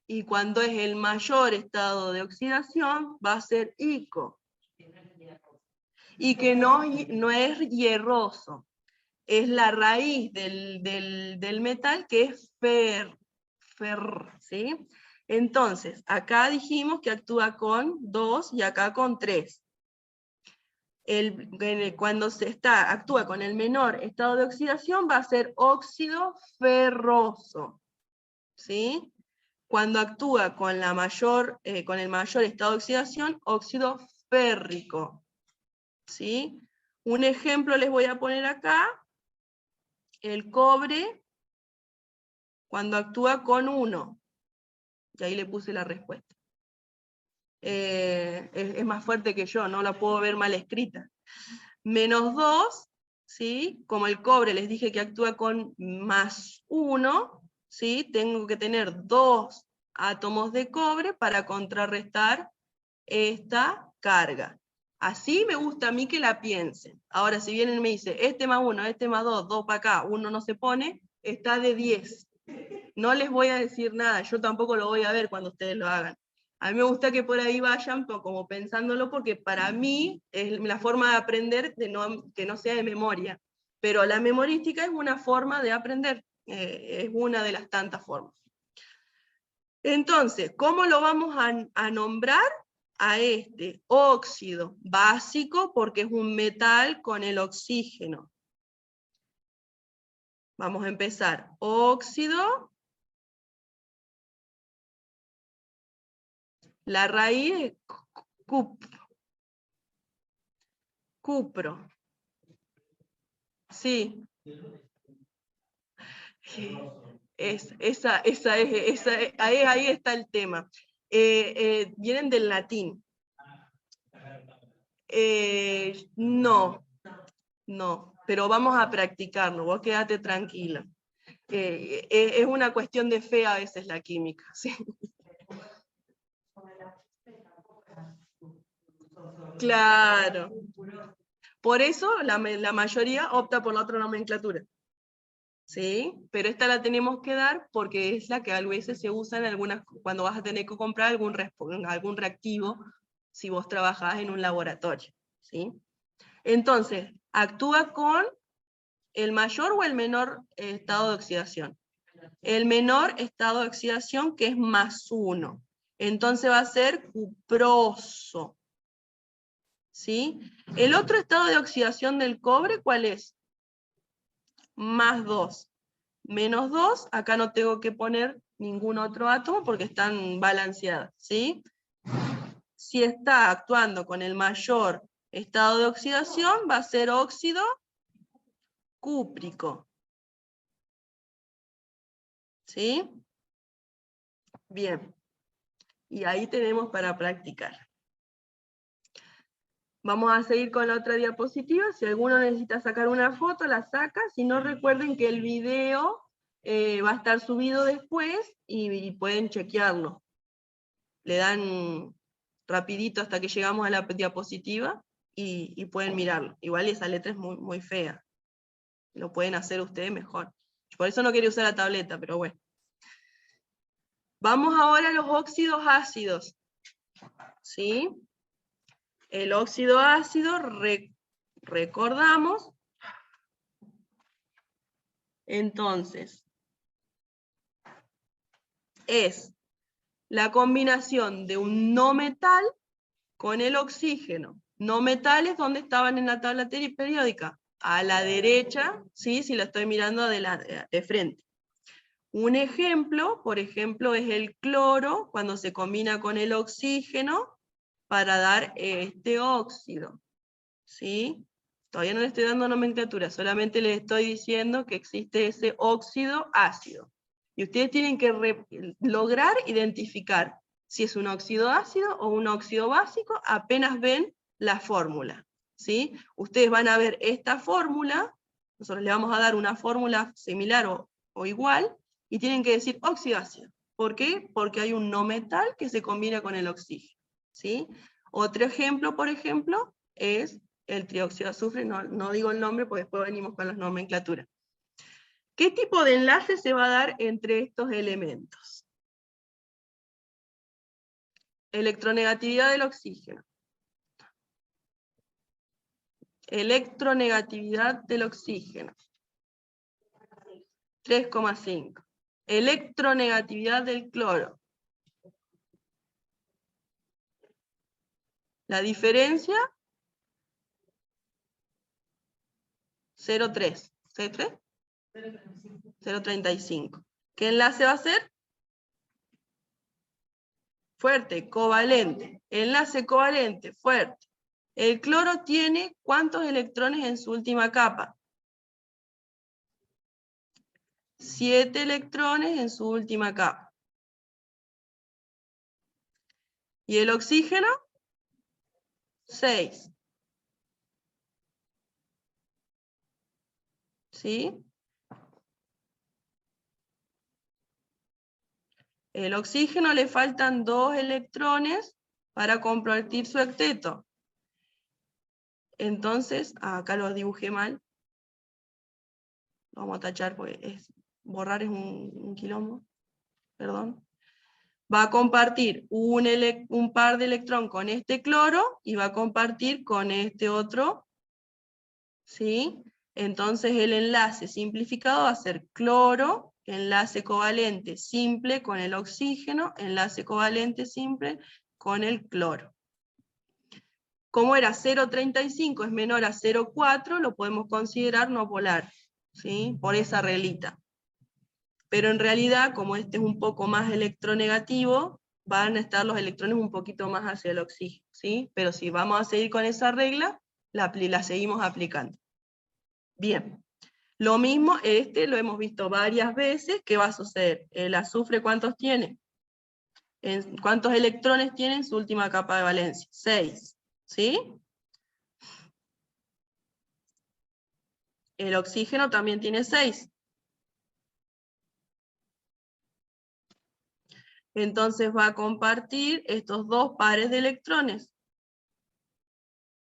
Y cuando es el mayor estado de oxidación, va a ser ico. Y que no es hierroso. Es la raíz del metal que es fer, ¿sí? Entonces, acá dijimos que actúa con 2 y acá con 3. Cuando actúa con el menor estado de oxidación va a ser óxido ferroso, ¿sí? Cuando actúa con el mayor estado de oxidación, óxido férrico, ¿sí? Un ejemplo les voy a poner acá, el cobre, cuando actúa con 1, y ahí le puse la respuesta. Es más fuerte que yo, no la puedo ver mal escrita. -2, ¿sí? Como el cobre les dije que actúa con +1, ¿sí? Tengo que tener 2 átomos de cobre para contrarrestar esta carga. Así me gusta a mí que la piensen. Ahora, si vienen y me dicen, este +1, este +2, 2 para acá, 1 no se pone, está de 10. No les voy a decir nada, yo tampoco lo voy a ver cuando ustedes lo hagan. A mí me gusta que por ahí vayan como pensándolo, porque para mí es la forma de aprender que no sea de memoria. Pero la memorística es una forma de aprender, es una de las tantas formas. Entonces, ¿cómo lo vamos a nombrar? A este óxido básico, porque es un metal con el oxígeno. Vamos a empezar. Óxido. La raíz es cupro. Sí. Ahí está el tema. Vienen del latín. No, pero vamos a practicarlo, vos quédate tranquila. Es una cuestión de fe a veces la química, ¿sí? Claro. Por eso la mayoría opta por la otra nomenclatura. ¿Sí? Pero esta la tenemos que dar porque es la que a veces se usa en algunas, cuando vas a tener que comprar algún reactivo, si vos trabajás en un laboratorio. ¿Sí? Entonces, actúa con el mayor o el menor estado de oxidación. El menor estado de oxidación, que es +1. Entonces va a ser cuproso. ¿Sí? El otro estado de oxidación del cobre, ¿cuál es? +2. -2, acá no tengo que poner ningún otro átomo porque están balanceadas, ¿sí? Si está actuando con el mayor estado de oxidación, va a ser óxido cúprico. ¿Sí? Bien. Y ahí tenemos para practicar. Vamos a seguir con la otra diapositiva. Si alguno necesita sacar una foto, la saca. Si no, recuerden que el video va a estar subido después y pueden chequearlo. Le dan rapidito hasta que llegamos a la diapositiva y pueden mirarlo. Igual esa letra es muy, muy fea. Lo pueden hacer ustedes mejor. Por eso no quería usar la tableta, pero bueno. Vamos ahora a los óxidos ácidos. ¿Sí? El óxido ácido, recordamos. Entonces, es la combinación de un no metal con el oxígeno. No metales, ¿dónde estaban en la tabla periódica? A la derecha, ¿sí? Si la estoy mirando de frente. Un ejemplo, por ejemplo, es el cloro, cuando se combina con el oxígeno para dar este óxido. ¿Sí? Todavía no le estoy dando nomenclatura, solamente les estoy diciendo que existe ese óxido ácido. Y ustedes tienen que lograr identificar si es un óxido ácido o un óxido básico apenas ven la fórmula, ¿sí? Ustedes van a ver esta fórmula, nosotros le vamos a dar una fórmula similar o igual, y tienen que decir óxido ácido. ¿Por qué? Porque hay un no metal que se combina con el oxígeno, ¿sí? Otro ejemplo, por ejemplo, es el trióxido de azufre, no digo el nombre porque después venimos con las nomenclaturas. ¿Qué tipo de enlace se va a dar entre estos elementos? Electronegatividad del oxígeno. Electronegatividad del oxígeno. 3,5. Electronegatividad del cloro. La diferencia, 0,3. ¿0,3? 0,35. ¿Qué enlace va a ser? Fuerte, covalente. Enlace covalente, fuerte. El cloro tiene ¿cuántos electrones en su última capa? 7 electrones en su última capa. ¿Y el oxígeno? 6. ¿Sí? El oxígeno le faltan 2 electrones para compartir su octeto. Entonces, acá lo dibujé mal. Lo vamos a tachar porque borrar es un quilombo. Perdón. Va a compartir un par de electrón con este cloro y va a compartir con este otro. ¿Sí? Entonces el enlace simplificado va a ser cloro, enlace covalente simple con el oxígeno, enlace covalente simple con el cloro. Como era 0,35 es menor a 0,4, lo podemos considerar no polar, ¿sí? Por esa reglita. Pero en realidad, como este es un poco más electronegativo, van a estar los electrones un poquito más hacia el oxígeno, ¿sí? Pero si vamos a seguir con esa regla, la seguimos aplicando. Bien. Lo mismo, lo hemos visto varias veces. ¿Qué va a suceder? El azufre, ¿cuántos tiene? ¿Cuántos electrones tiene en su última capa de valencia? 6. ¿Sí? El oxígeno también tiene 6. Entonces va a compartir estos 2 pares de electrones.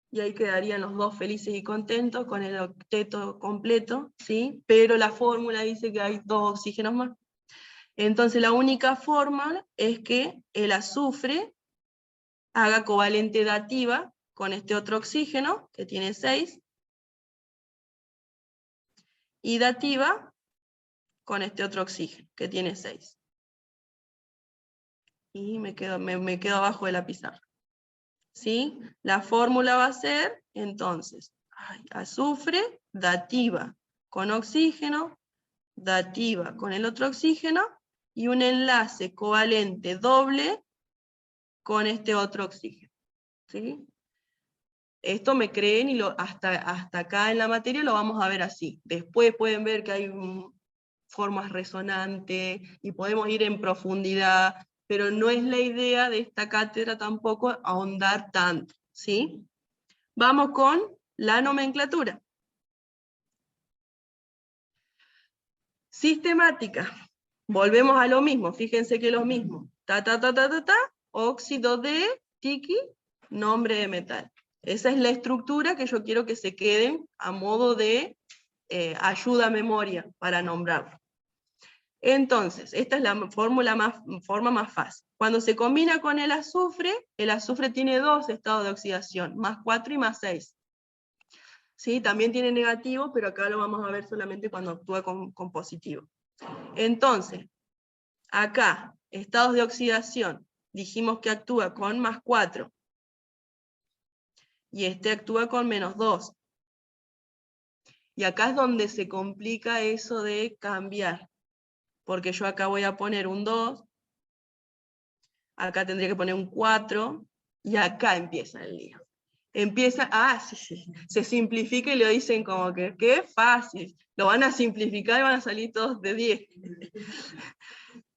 Y ahí quedarían los 2 felices y contentos con el octeto completo, ¿sí? Pero la fórmula dice que hay 2 oxígenos más. Entonces la única forma es que el azufre haga covalente dativa con este otro oxígeno, que tiene 6, y dativa con este otro oxígeno, que tiene 6. Y me quedo abajo de la pizarra. ¿Sí? La fórmula va a ser, entonces, azufre, dativa con oxígeno, dativa con el otro oxígeno, y un enlace covalente doble con este otro oxígeno. ¿Sí? Esto me creen y hasta acá en la materia lo vamos a ver así. Después pueden ver que hay formas resonantes y podemos ir en profundidad, pero no es la idea de esta cátedra tampoco ahondar tanto, ¿sí? Vamos con la nomenclatura. Sistemática. Volvemos a lo mismo, fíjense que lo mismo. Óxido de tiki, nombre de metal. Esa es la estructura que yo quiero que se queden a modo de ayuda a memoria para nombrarlo. Entonces, esta es la forma más fácil. Cuando se combina con el azufre tiene 2 estados de oxidación, más 4 y más 6. ¿Sí? También tiene negativo, pero acá lo vamos a ver solamente cuando actúa con positivo. Entonces, acá, estados de oxidación, dijimos que actúa con más 4. Y este actúa con menos 2. Y acá es donde se complica eso de cambiar. Porque yo acá voy a poner un 2, acá tendría que poner un 4, y acá empieza el lío. empieza, se simplifica y lo dicen como que, qué fácil, lo van a simplificar y van a salir todos de 10.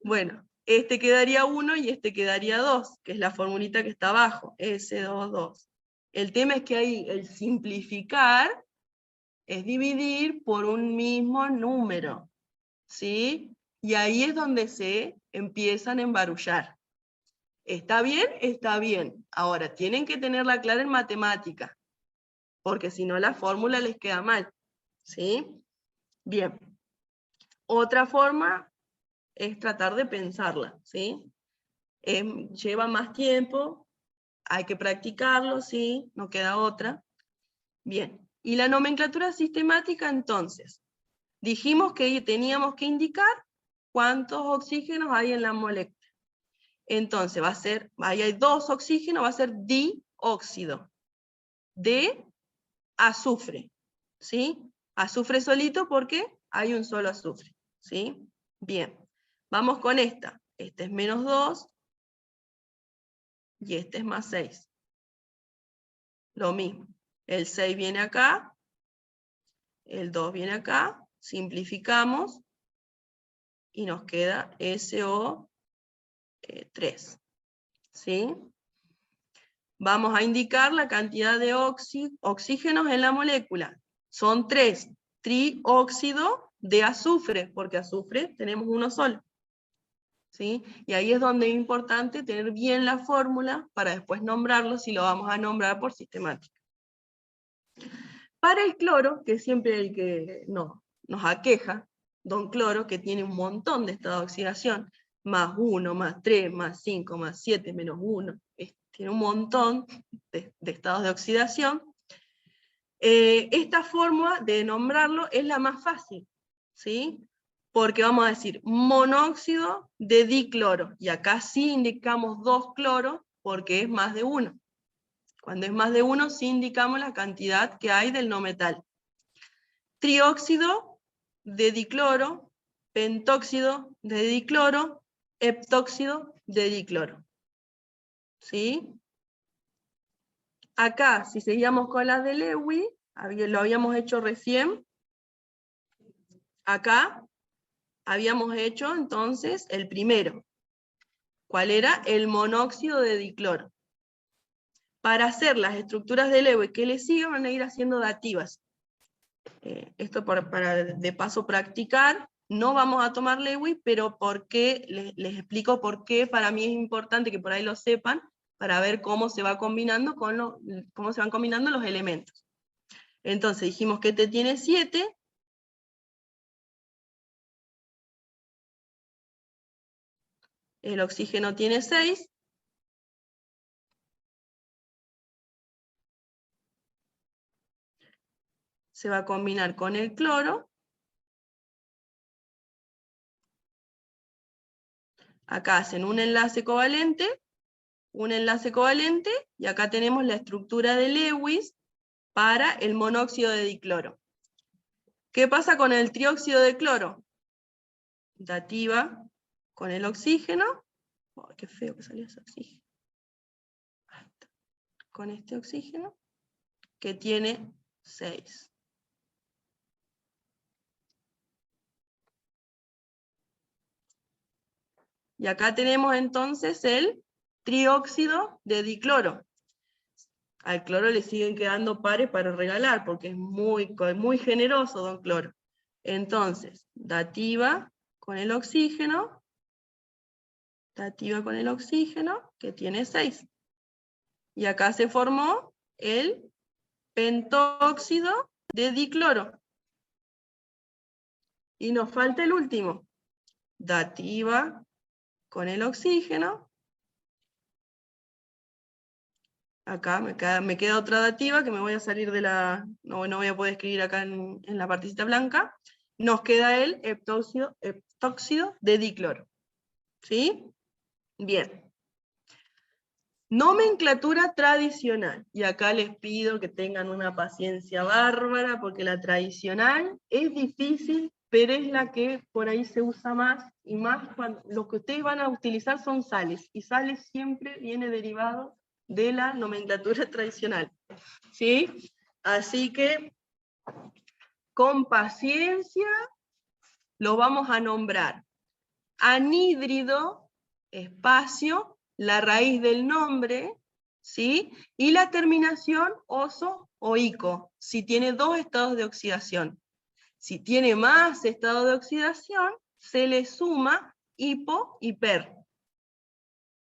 Bueno, este quedaría 1 y este quedaría 2, que es la formulita que está abajo, S22. El tema es que ahí el simplificar es dividir por un mismo número, ¿sí? Y ahí es donde se empiezan a embarullar. ¿Está bien? Está bien. Ahora, tienen que tenerla clara en matemática, porque si no la fórmula les queda mal, ¿sí? Bien. Otra forma es tratar de pensarla, ¿sí? Lleva más tiempo, hay que practicarlo, ¿sí? No queda otra. Bien. Y la nomenclatura sistemática, entonces, dijimos que teníamos que indicar cuántos oxígenos hay en la molécula. Entonces va a ser, ahí hay 2 oxígenos, va a ser dióxido de azufre, ¿sí? Azufre solito porque hay un solo azufre, ¿sí? Bien, vamos con esta. Este es menos 2 y este es más 6. Lo mismo, el 6 viene acá, el 2 viene acá, simplificamos y nos queda SO3, ¿sí? Vamos a indicar la cantidad de oxígenos en la molécula. Son 3, trióxido de azufre, porque azufre tenemos uno solo, ¿sí? Y ahí es donde es importante tener bien la fórmula para después nombrarlo si lo vamos a nombrar por sistemática. Para el cloro, que es siempre el que nos aqueja, don cloro, que tiene un montón de estados de oxidación, más 1, más 3, más 5, más 7, menos 1, tiene un montón de estados de oxidación. Esta forma de nombrarlo es la más fácil, ¿sí? Porque vamos a decir monóxido de dicloro, y acá sí indicamos 2 cloros porque es más de 1. Cuando es más de 1 sí indicamos la cantidad que hay del no metal. Trióxido de dicloro, pentóxido de dicloro, heptóxido de dicloro. ¿Sí? Acá, si seguíamos con las de Lewis, lo habíamos hecho recién. Acá habíamos hecho entonces el primero. ¿Cuál era? El monóxido de dicloro. Para hacer las estructuras de Lewis que le siguen van a ir haciendo dativas. Esto para de paso practicar. No vamos a tomar Lewis, pero les explico por qué para mí es importante que por ahí lo sepan, para ver cómo se va combinando cómo se van combinando los elementos. Entonces dijimos que este tiene 7. El oxígeno tiene 6. Se va a combinar con el cloro. Acá hacen un enlace covalente, y acá tenemos la estructura de Lewis para el monóxido de dicloro. ¿Qué pasa con el trióxido de cloro? Dativa con el oxígeno. Oh, qué feo que salió ese oxígeno. Con este oxígeno, que tiene 6. Y acá tenemos entonces el trióxido de dicloro. Al cloro le siguen quedando pares para regalar, porque es muy generoso don cloro. Entonces, dativa con el oxígeno, que tiene 6. Y acá se formó el pentóxido de dicloro. Y nos falta el último. Dativa con el oxígeno. Acá me queda otra dativa que me voy a salir de la... No voy a poder escribir acá en la partecita blanca. Nos queda el heptóxido de dicloro. ¿Sí? Bien. Nomenclatura tradicional. Y acá les pido que tengan una paciencia bárbara, porque la tradicional es difícil, pero es la que por ahí se usa más, y más cuando lo que ustedes van a utilizar son sales, y sales siempre viene derivado de la nomenclatura tradicional. ¿Sí? Así que, con paciencia, lo vamos a nombrar. Anhídrido, espacio, la raíz del nombre, ¿sí? Y la terminación oso o ico, si tiene 2 estados de oxidación. Si tiene más estados de oxidación, se le suma hipo y per.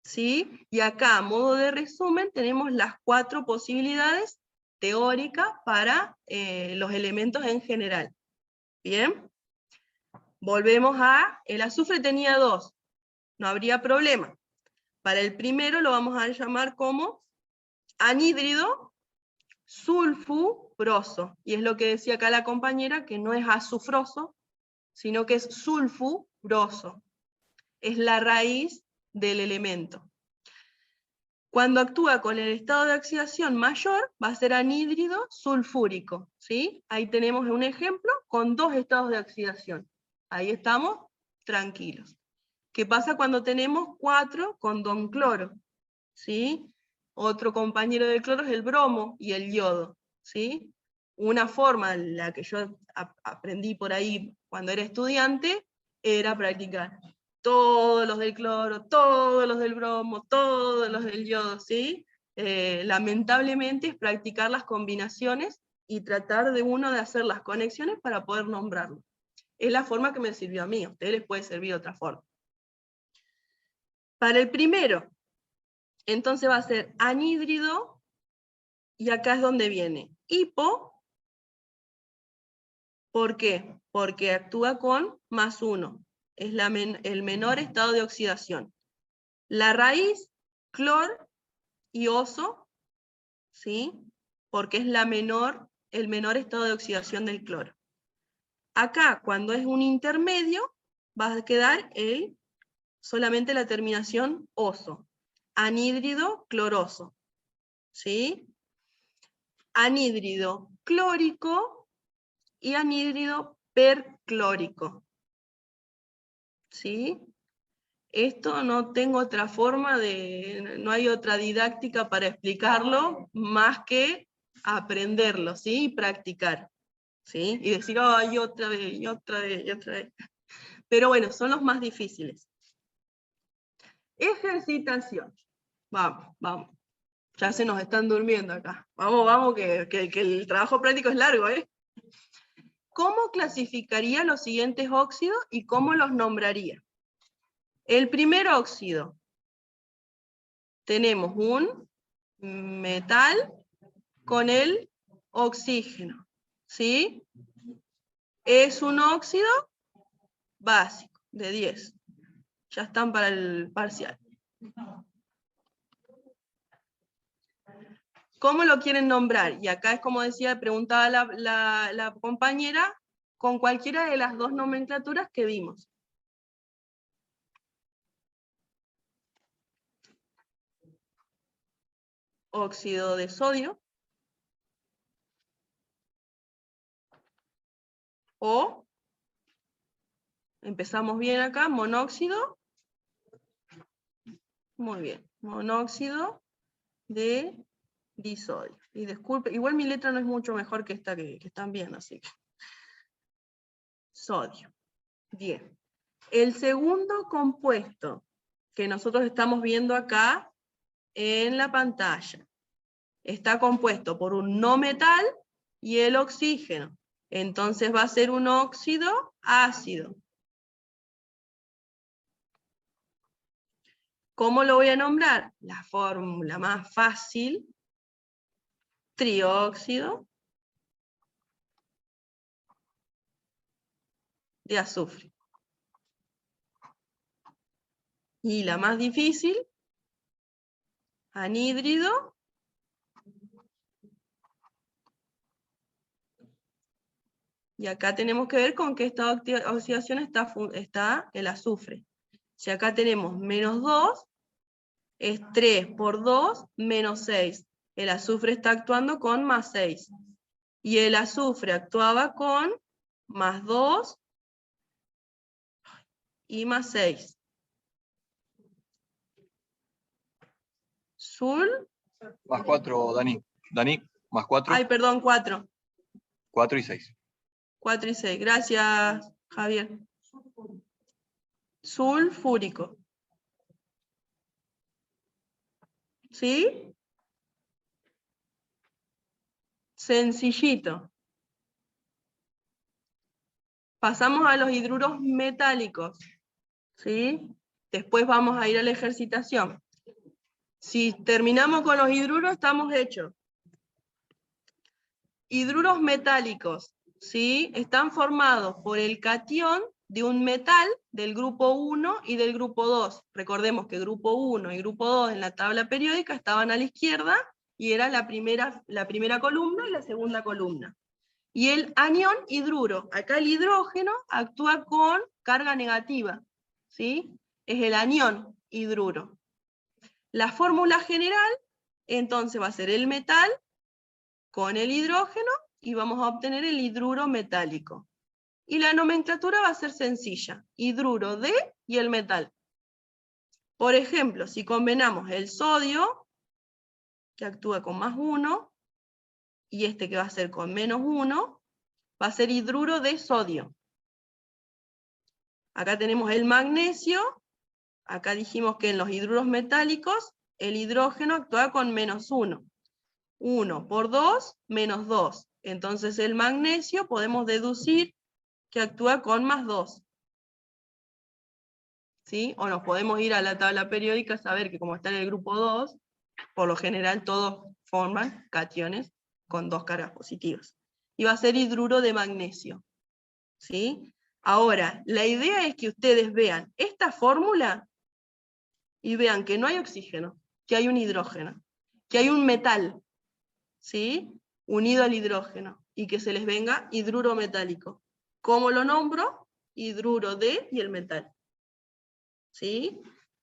¿Sí? Y acá, a modo de resumen, tenemos las 4 posibilidades teóricas para los elementos en general. ¿Bien? Volvemos a, el azufre tenía 2, no habría problema. Para el primero lo vamos a llamar como anhídrido sulfuroso. Y es lo que decía acá la compañera, que no es azufroso, sino que es sulfuroso. Es la raíz del elemento. Cuando actúa con el estado de oxidación mayor, va a ser anhídrido sulfúrico. ¿Sí? Ahí tenemos un ejemplo con 2 estados de oxidación. Ahí estamos tranquilos. ¿Qué pasa cuando tenemos 4 con don cloro? ¿Sí? Otro compañero del cloro es el bromo y el yodo. ¿Sí? Una forma, la que yo aprendí por ahí cuando era estudiante, era practicar todos los del cloro, todos los del bromo, todos los del yodo, ¿sí? Lamentablemente es practicar las combinaciones y tratar de uno de hacer las conexiones para poder nombrarlo. Es la forma que me sirvió a mí, a ustedes les puede servir de otra forma. Para el primero, entonces va a ser anhídrido, y acá es donde viene hipo. ¿Por qué? Porque actúa con +1. Es el menor estado de oxidación. La raíz, clor y oso, ¿sí? Porque es el menor estado de oxidación del cloro. Acá, cuando es un intermedio, va a quedar solamente la terminación oso. Anhídrido cloroso. ¿Sí? Anhídrido clórico y anhídrido perclórico. ¿Sí? Esto no tengo otra forma no hay otra didáctica para explicarlo más que aprenderlo, ¿sí? Y practicar, ¿sí? Y decir, ay, otra vez, y otra vez, y otra vez. Pero bueno, son los más difíciles. Ejercitación. Vamos, vamos. Ya se nos están durmiendo acá. Vamos, vamos, que el trabajo práctico es largo, ¿eh? ¿Cómo clasificaría los siguientes óxidos y cómo los nombraría? El primer óxido. Tenemos un metal con el oxígeno, ¿sí? Es un óxido básico, de 10. Ya están para el parcial. ¿Cómo lo quieren nombrar? Y acá es como decía, preguntaba la compañera, con cualquiera de las 2 nomenclaturas que vimos. Óxido de sodio. O, empezamos bien acá, monóxido. Muy bien, monóxido de disodio. Y disculpe, igual mi letra no es mucho mejor que esta que están viendo, así que. Sodio. Bien. El segundo compuesto que nosotros estamos viendo acá en la pantalla está compuesto por un no metal y el oxígeno. Entonces va a ser un óxido ácido. ¿Cómo lo voy a nombrar? La fórmula más fácil, trióxido de azufre. Y la más difícil, anhídrido y acá tenemos que ver con qué estado de oxidación está el azufre. Si acá tenemos -2, es 3 por 2, -6. El azufre está actuando con +6. Y el azufre actuaba con +2 y +6. Más 4, Dani. Dani, más 4. Ay, perdón, 4. 4 y 6. 4 y 6. Gracias, Javier. Sulfúrico. ¿Sí? Sencillito. Pasamos a los hidruros metálicos. ¿Sí? Después vamos a ir a la ejercitación. Si terminamos con los hidruros, estamos hechos. Hidruros metálicos, ¿sí? Están formados por el catión de un metal del grupo 1 y del grupo 2. Recordemos que grupo 1 y grupo 2 en la tabla periódica estaban a la izquierda y era la primera columna y la segunda columna. Y el anión hidruro, acá el hidrógeno actúa con carga negativa, ¿sí? Es el anión hidruro. La fórmula general, entonces va a ser el metal con el hidrógeno y vamos a obtener el hidruro metálico. Y la nomenclatura va a ser sencilla, hidruro de y el metal. Por ejemplo, si combinamos el sodio, que actúa con más 1, y este que va a ser con menos 1, va a ser hidruro de sodio. Acá tenemos el magnesio, acá dijimos que en los hidruros metálicos el hidrógeno actúa con menos 1. 1 por 2, menos 2. Entonces el magnesio podemos deducir que actúa con más 2. ¿Sí? O nos podemos ir a la tabla periódica a saber que como está en el grupo 2, por lo general todos forman cationes con 2 cargas positivas. Y va a ser hidruro de magnesio. ¿Sí? Ahora, la idea es que ustedes vean esta fórmula y vean que no hay oxígeno, que hay un hidrógeno, que hay un metal, ¿sí? Unido al hidrógeno, y que se les venga hidruro metálico. ¿Cómo lo nombro? Hidruro de y el metal. ¿Sí?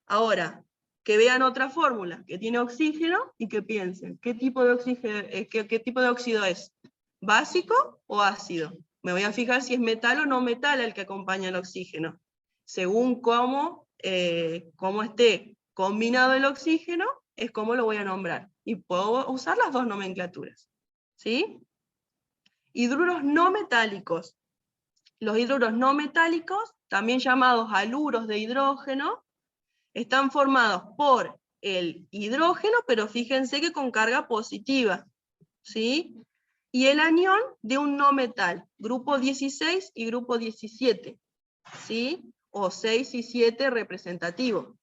Ahora, que vean otra fórmula que tiene oxígeno y que piensen, ¿qué tipo de oxígeno, qué tipo de óxido es? ¿Básico o ácido? Me voy a fijar si es metal o no metal el que acompaña el oxígeno. Según cómo esté combinado el oxígeno, es como lo voy a nombrar. Y puedo usar las dos nomenclaturas. ¿Sí? Hidruros no metálicos. Los hidruros no metálicos, también llamados haluros de hidrógeno, están formados por el hidrógeno, pero fíjense que con carga positiva. ¿Sí? Y el anión de un no metal, grupo 16 y grupo 17. ¿Sí? O 6 y 7 representativo.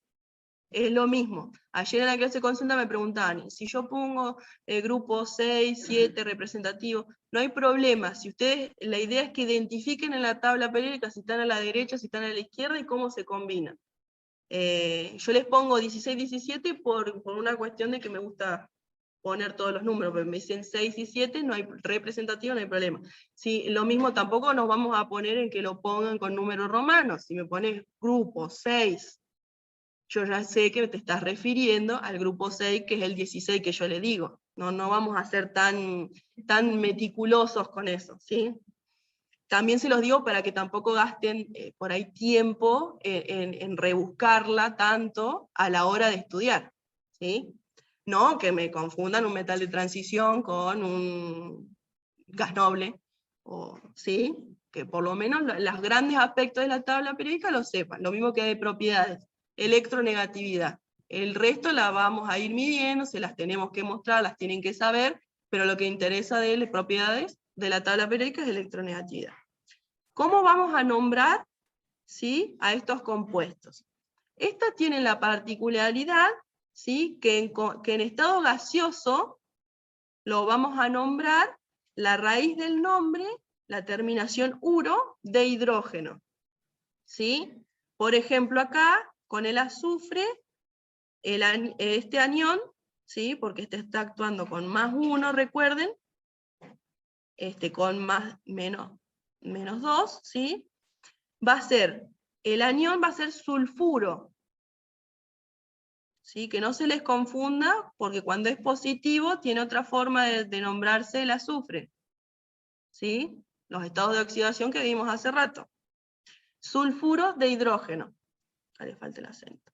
Es lo mismo. Ayer en la clase de consulta me preguntaban, si yo pongo el grupo 6, 7 representativo, no hay problema. Si ustedes, la idea es que identifiquen en la tabla periódica si están a la derecha, si están a la izquierda y cómo se combinan. Yo les pongo 16, 17 por una cuestión de que me gusta poner todos los números, pero me dicen 6 y 7, no hay representativo, no hay problema. Si, lo mismo tampoco nos vamos a poner en que lo pongan con números romanos. Si me pones grupo 6, yo ya sé que te estás refiriendo al grupo 6, que es el 16 que yo le digo. No vamos a ser tan meticulosos con eso, ¿sí? También se los digo para que tampoco gasten por ahí tiempo en rebuscarla tanto a la hora de estudiar, ¿sí? No que me confundan un metal de transición con un gas noble, ¿sí? Que por lo menos los grandes aspectos de la tabla periódica lo sepan, lo mismo que de propiedades. Electronegatividad. El resto la vamos a ir midiendo, se las tenemos que mostrar, las tienen que saber, pero lo que interesa de las propiedades de la tabla periódica es electronegatividad. ¿Cómo vamos a nombrar, ¿sí?, a estos compuestos? Estas tienen la particularidad, ¿sí?, que en estado gaseoso lo vamos a nombrar la raíz del nombre, la terminación uro, de hidrógeno. ¿Sí? Por ejemplo, acá, con el azufre, este anión, ¿sí?, porque este está actuando con más 1, recuerden, con menos 2, ¿sí?, va a ser, el anión va a ser sulfuro. ¿Sí? Que no se les confunda, porque cuando es positivo tiene otra forma de nombrarse el azufre. ¿Sí? Los estados de oxidación que vimos hace rato. Sulfuro de hidrógeno. Ahí le falta el acento.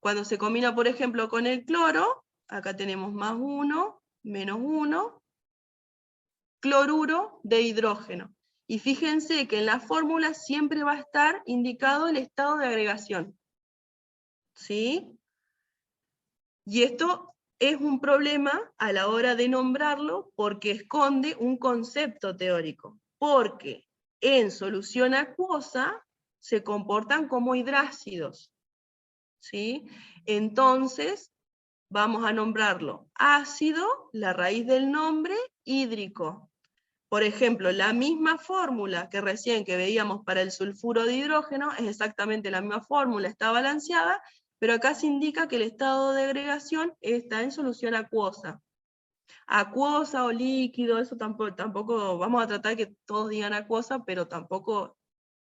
Cuando se combina, por ejemplo, con el cloro, acá tenemos más 1, menos 1, cloruro de hidrógeno. Y fíjense que en la fórmula siempre va a estar indicado el estado de agregación. ¿Sí? Y esto es un problema a la hora de nombrarlo porque esconde un concepto teórico. Porque en solución acuosa se comportan como hidrácidos. ¿Sí? Entonces, vamos a nombrarlo ácido, la raíz del nombre, hídrico. Por ejemplo, la misma fórmula que recién que veíamos para el sulfuro de hidrógeno, es exactamente la misma fórmula, está balanceada, pero acá se indica que el estado de agregación está en solución acuosa. Acuosa o líquido, eso tampoco vamos a tratar que todos digan acuosa, pero tampoco,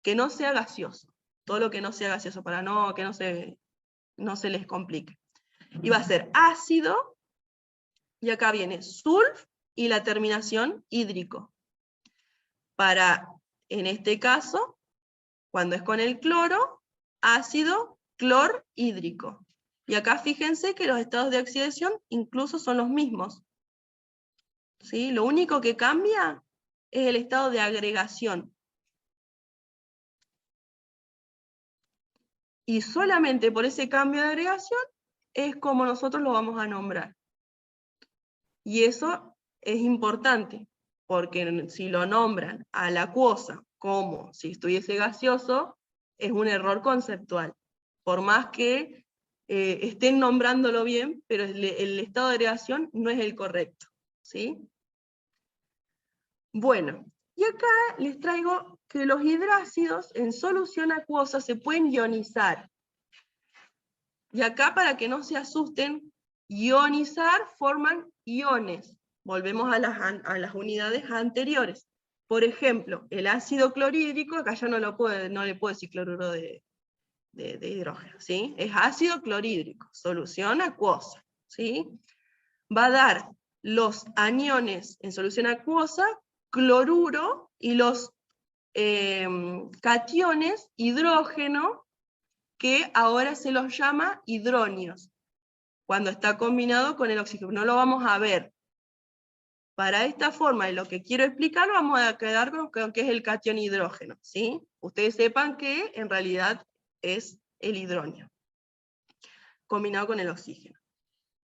que no sea gaseoso. Todo lo que no sea gaseoso, para que no se les complique. Y va a ser ácido, y acá viene sulf, y la terminación hídrico. En este caso, cuando es con el cloro, ácido clorhídrico. Y acá fíjense que los estados de oxidación incluso son los mismos. ¿Sí? Lo único que cambia es el estado de agregación. Y solamente por ese cambio de agregación es como nosotros lo vamos a nombrar. Y eso es importante, porque si lo nombran a la acuosa como si estuviese gaseoso, es un error conceptual. Por más que estén nombrándolo bien, pero el estado de agregación no es el correcto. ¿Sí? Bueno, y acá les traigo que los hidrácidos en solución acuosa se pueden ionizar. Y acá, para que no se asusten, ionizar forman iones. Volvemos a las unidades anteriores. Por ejemplo, el ácido clorhídrico, acá ya no le puedo decir cloruro de hidrógeno, ¿sí? Es ácido clorhídrico, solución acuosa, ¿sí? Va a dar los aniones en solución acuosa, cloruro, y los cationes, hidrógeno, que ahora se los llama hidronios, cuando está combinado con el oxígeno. No lo vamos a ver. Para esta forma, de lo que quiero explicar, vamos a quedar con que es el catión hidrógeno, ¿sí? Ustedes sepan que en realidad es el hidronio, combinado con el oxígeno.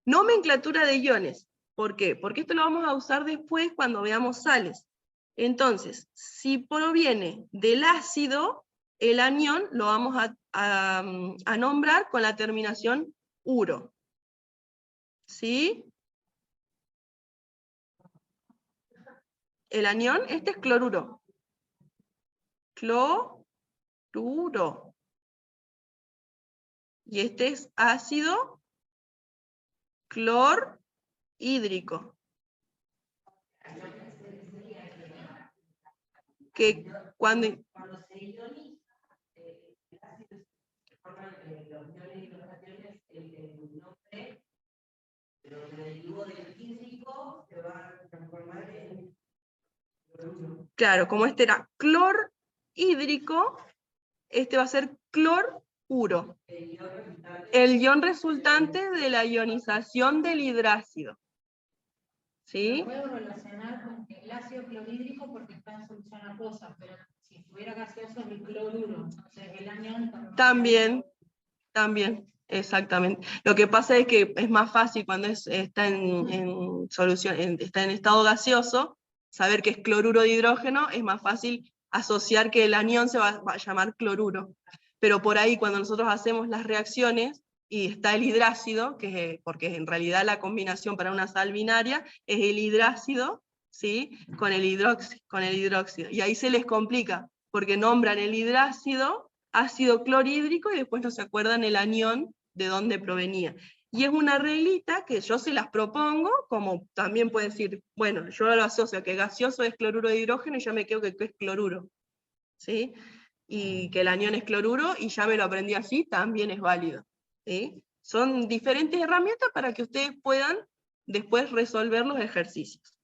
Nomenclatura de iones. ¿Por qué? Porque esto lo vamos a usar después cuando veamos sales. Entonces, si proviene del ácido, el anión lo vamos a nombrar con la terminación uro. ¿Sí? El anión, este es cloruro. Cloruro. Y este es ácido clorhídrico. Que cuando se ioniza, el ácido se forman los iones y los cationes, el nombre, pero el derivado del hídrico se va a transformar en cloruro. Claro, como este era clorhídrico, este va a ser cloruro. El ion resultante de la ionización del hidrácido. ¿Sí? Lo puedo relacionar con el ácido clorhídrico porque está en solución acuosa, pero si estuviera gaseoso es el cloruro, entonces el anión También, exactamente. Lo que pasa es que es más fácil cuando está en solución, está en estado gaseoso, saber que es cloruro de hidrógeno, es más fácil asociar que el anión se va a llamar cloruro. Pero por ahí cuando nosotros hacemos las reacciones, y está el hidrácido, porque en realidad la combinación para una sal binaria es el hidrácido, ¿sí? con el hidróxido. Y ahí se les complica, porque nombran el hidrácido ácido clorhídrico y después no se acuerdan el anión de dónde provenía. Y es una reglita que yo se las propongo, como también puede decir, bueno, yo lo asocio que gaseoso es cloruro de hidrógeno y ya me quedo que es cloruro. ¿Sí? Y que el anión es cloruro y ya me lo aprendí así, también es válido. ¿Sí? Son diferentes herramientas para que ustedes puedan después resolver los ejercicios.